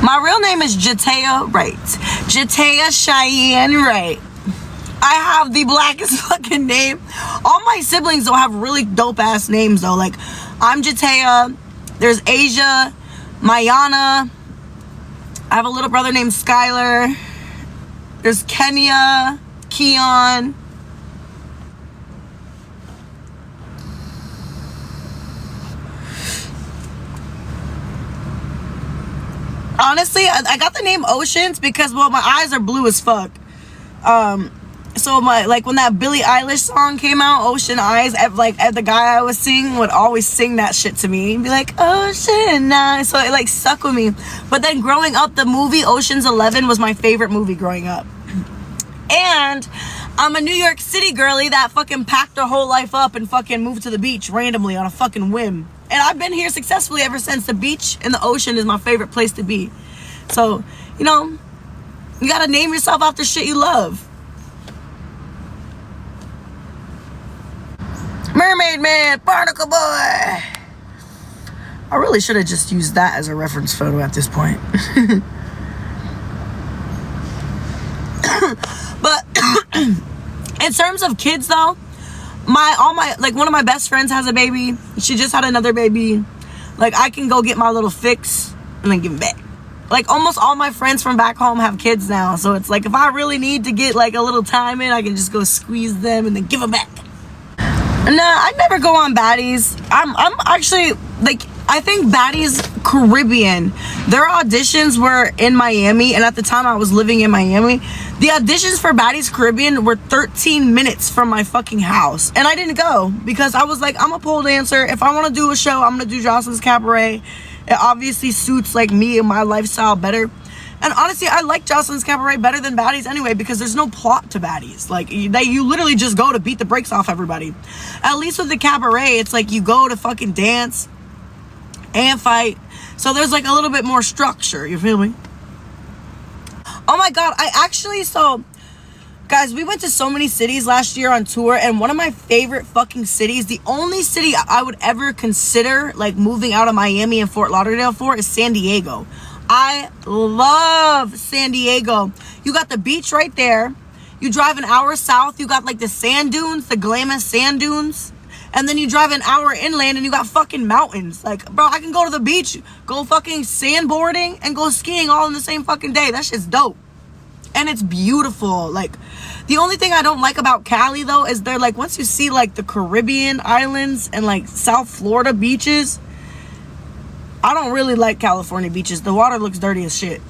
My real name is Jatea Wright. Jatea Cheyenne Wright. I have the blackest fucking name. All my siblings though have really dope ass names though. Like I'm Jatea. There's Asia, Mayana. I have a little brother named Skylar. There's Kenya, Keon. Honestly, I got the name Oceans because, well, my eyes are blue as fuck. So my, like when that Billie Eilish song came out, Ocean Eyes, the guy I was singing would always sing that shit to me. He'd be like, Ocean Eyes. So it like stuck with me. But then growing up, the movie Ocean's 11 was my favorite movie growing up. And I'm a New York City girly that fucking packed her whole life up and fucking moved to the beach randomly on a fucking whim. And I've been here successfully ever since. The beach and the ocean is my favorite place to be. So, you know, you gotta name yourself after shit you love. Mermaid Man, Barnacle Boy. I really should have just used that as a reference photo at this point. But in terms of kids though, one of my best friends has a baby. She just had another baby. Like I can go get my little fix and then give it back. Like almost all my friends from back home have kids now. So it's like if I really need to get like a little time in, I can just go squeeze them and then give them back. Nah, I never go on Baddies. I'm actually, like, I think Baddies Caribbean, their auditions were in Miami, and at the time I was living in Miami. The auditions for Baddies Caribbean were 13 minutes from my fucking house, and I didn't go because I was like, I'm a pole dancer. If I want to do a show, I'm going to do Joselines Cabaret. It obviously suits like me and my lifestyle better. And honestly, I like Joselines Cabaret better than Baddies anyway, because there's no plot to Baddies. Like, you literally just go to beat the brakes off everybody. At least with the Cabaret, it's like you go to fucking dance and fight. So there's like a little bit more structure, you feel me? Oh my god, guys, we went to so many cities last year on tour, and one of my favorite fucking cities, the only city I would ever consider like moving out of Miami and Fort Lauderdale for, is San Diego. I love San Diego. You got the beach right there. You drive an hour south, you got like the sand dunes, the Glamis sand dunes. And then you drive an hour inland and you got fucking mountains. Like, bro, I can go to the beach, go fucking sandboarding, and go skiing all in the same fucking day. That shit's dope. And it's beautiful. Like, the only thing I don't like about Cali though is they're like, once you see like the Caribbean islands and like South Florida beaches, I don't really like California beaches. The water looks dirty as shit.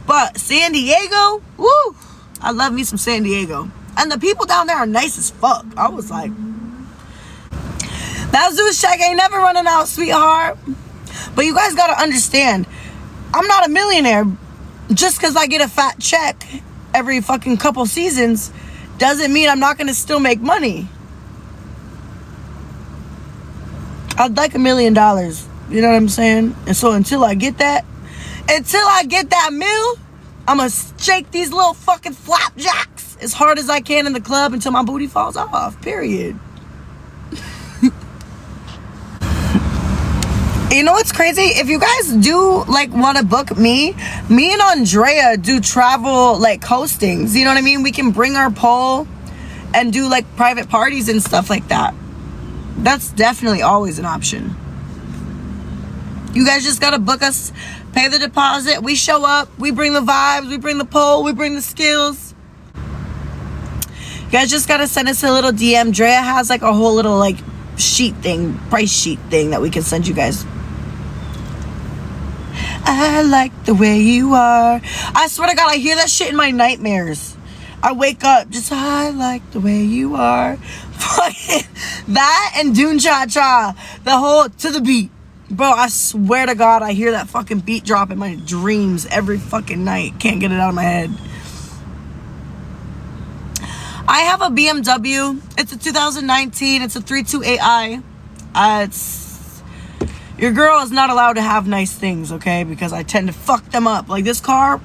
But San Diego, woo, I love me some San Diego. And the people down there are nice as fuck. I was like, that Zeus check ain't never running out, sweetheart. But you guys gotta understand, I'm not a millionaire. Just because I get a fat check every fucking couple seasons doesn't mean I'm not gonna still make money. I'd like $1 million. You know what I'm saying? And so until I get that meal, I'm gonna shake these little fucking flapjacks as hard as I can in the club until my booty falls off. Period. You know what's crazy? If you guys do like want to book me and Andraya do travel like hostings. You know what I mean? We can bring our pole and do like private parties and stuff like that. That's definitely always an option. You guys just gotta book us, pay the deposit, we show up, we bring the vibes, we bring the pole, we bring the skills. You guys just gotta send us a little DM. Drea has like a whole little like price sheet thing that we can send you guys. I like the way you are. I swear to God, I hear that shit in my nightmares. I wake up just, I like the way you are. That and Dune Cha Cha. The whole, to the beat. Bro, I swear to God, I hear that fucking beat drop in my dreams every fucking night. Can't get it out of my head. I have a BMW. It's a 2019. It's a 328i. Your girl is not allowed to have nice things, okay? Because I tend to fuck them up. Like this car.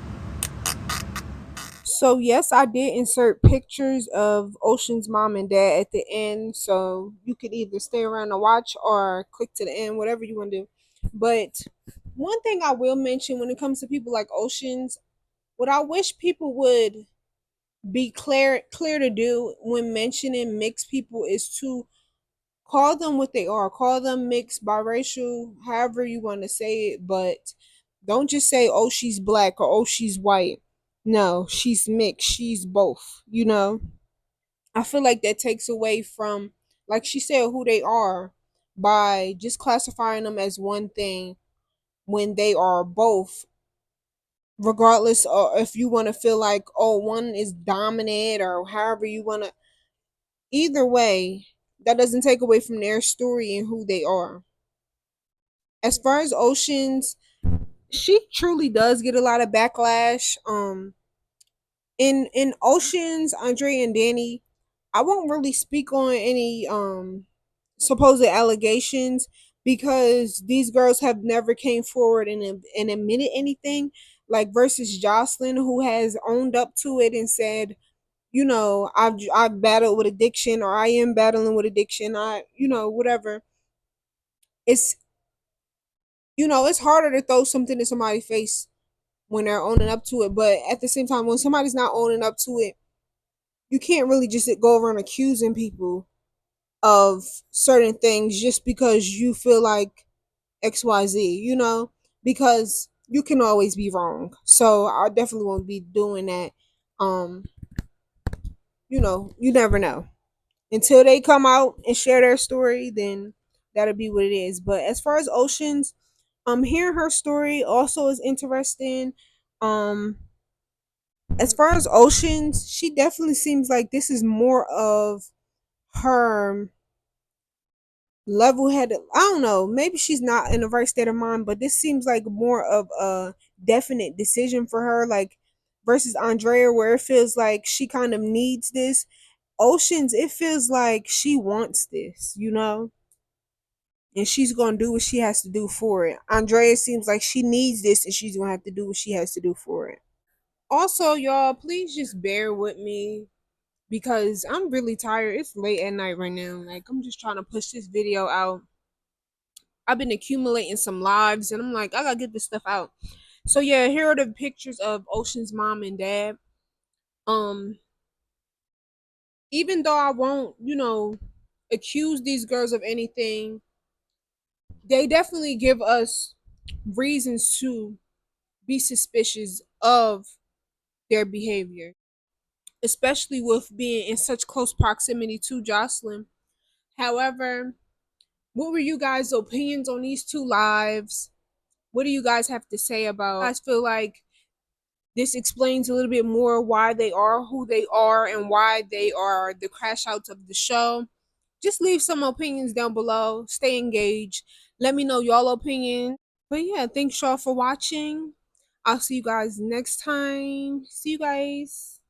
So yes, I did insert pictures of Ocean's mom and dad at the end, so you could either stay around and watch or click to the end, whatever you want to do. But one thing I will mention when it comes to people like Ocean's, what I wish people would be clear to do when mentioning mixed people is to call them what they are. Call them mixed, biracial, however you want to say it, but don't just say, oh, she's black or oh, she's white. No, she's mixed. She's both, you know? I feel like that takes away from, like she said, who they are by just classifying them as one thing when they are both, regardless of if you want to feel like, oh, one is dominant or however you want to. Either way, that doesn't take away from their story and who they are. As far as Oceans, she truly does get a lot of backlash. In Oceans, Andre and Danny, I won't really speak on any supposed allegations because these girls have never came forward and admitted anything. Like versus Jocelyn, who has owned up to it and said, you know, I've battled with addiction or I am battling with addiction. I, you know, whatever. It's, you know, it's harder to throw something in somebody's face when they're owning up to it. But at the same time, when somebody's not owning up to it, you can't really just go around accusing people of certain things just because you feel like XYZ, you know, because you can always be wrong. So I definitely won't be doing that. Um, you know, you never know. Until they come out and share their story, then that'll be what it is. But as far as Oceans, hearing her story also is interesting. Um, as far as Oceans, she definitely seems like this is more of her level headed. I don't know. Maybe she's not in the right state of mind, but this seems like more of a definite decision for her. Like versus Andrea, where it feels like she kind of needs this. Oceans, it feels like she wants this, you know, and she's gonna do what she has to do for it. Andrea seems like she needs this, and she's gonna have to do what she has to do for it. Also, y'all, please just bear with me because I'm really tired. It's late at night right now. Like I'm just trying to push this video out. I've been accumulating some lives and I'm like, I gotta get this stuff out. So yeah, here are the pictures of Ocean's mom and dad. Um, even though I won't, accuse these girls of anything, they definitely give us reasons to be suspicious of their behavior, especially with being in such close proximity to Jocelyn. However, what were you guys' opinions on these two lives? What do you guys have to say about? You guys feel like this explains a little bit more why they are who they are and why they are the crash outs of the show. Just leave some opinions down below. Stay engaged. Let me know y'all opinion. But yeah, thanks y'all for watching. I'll see you guys next time. See you guys.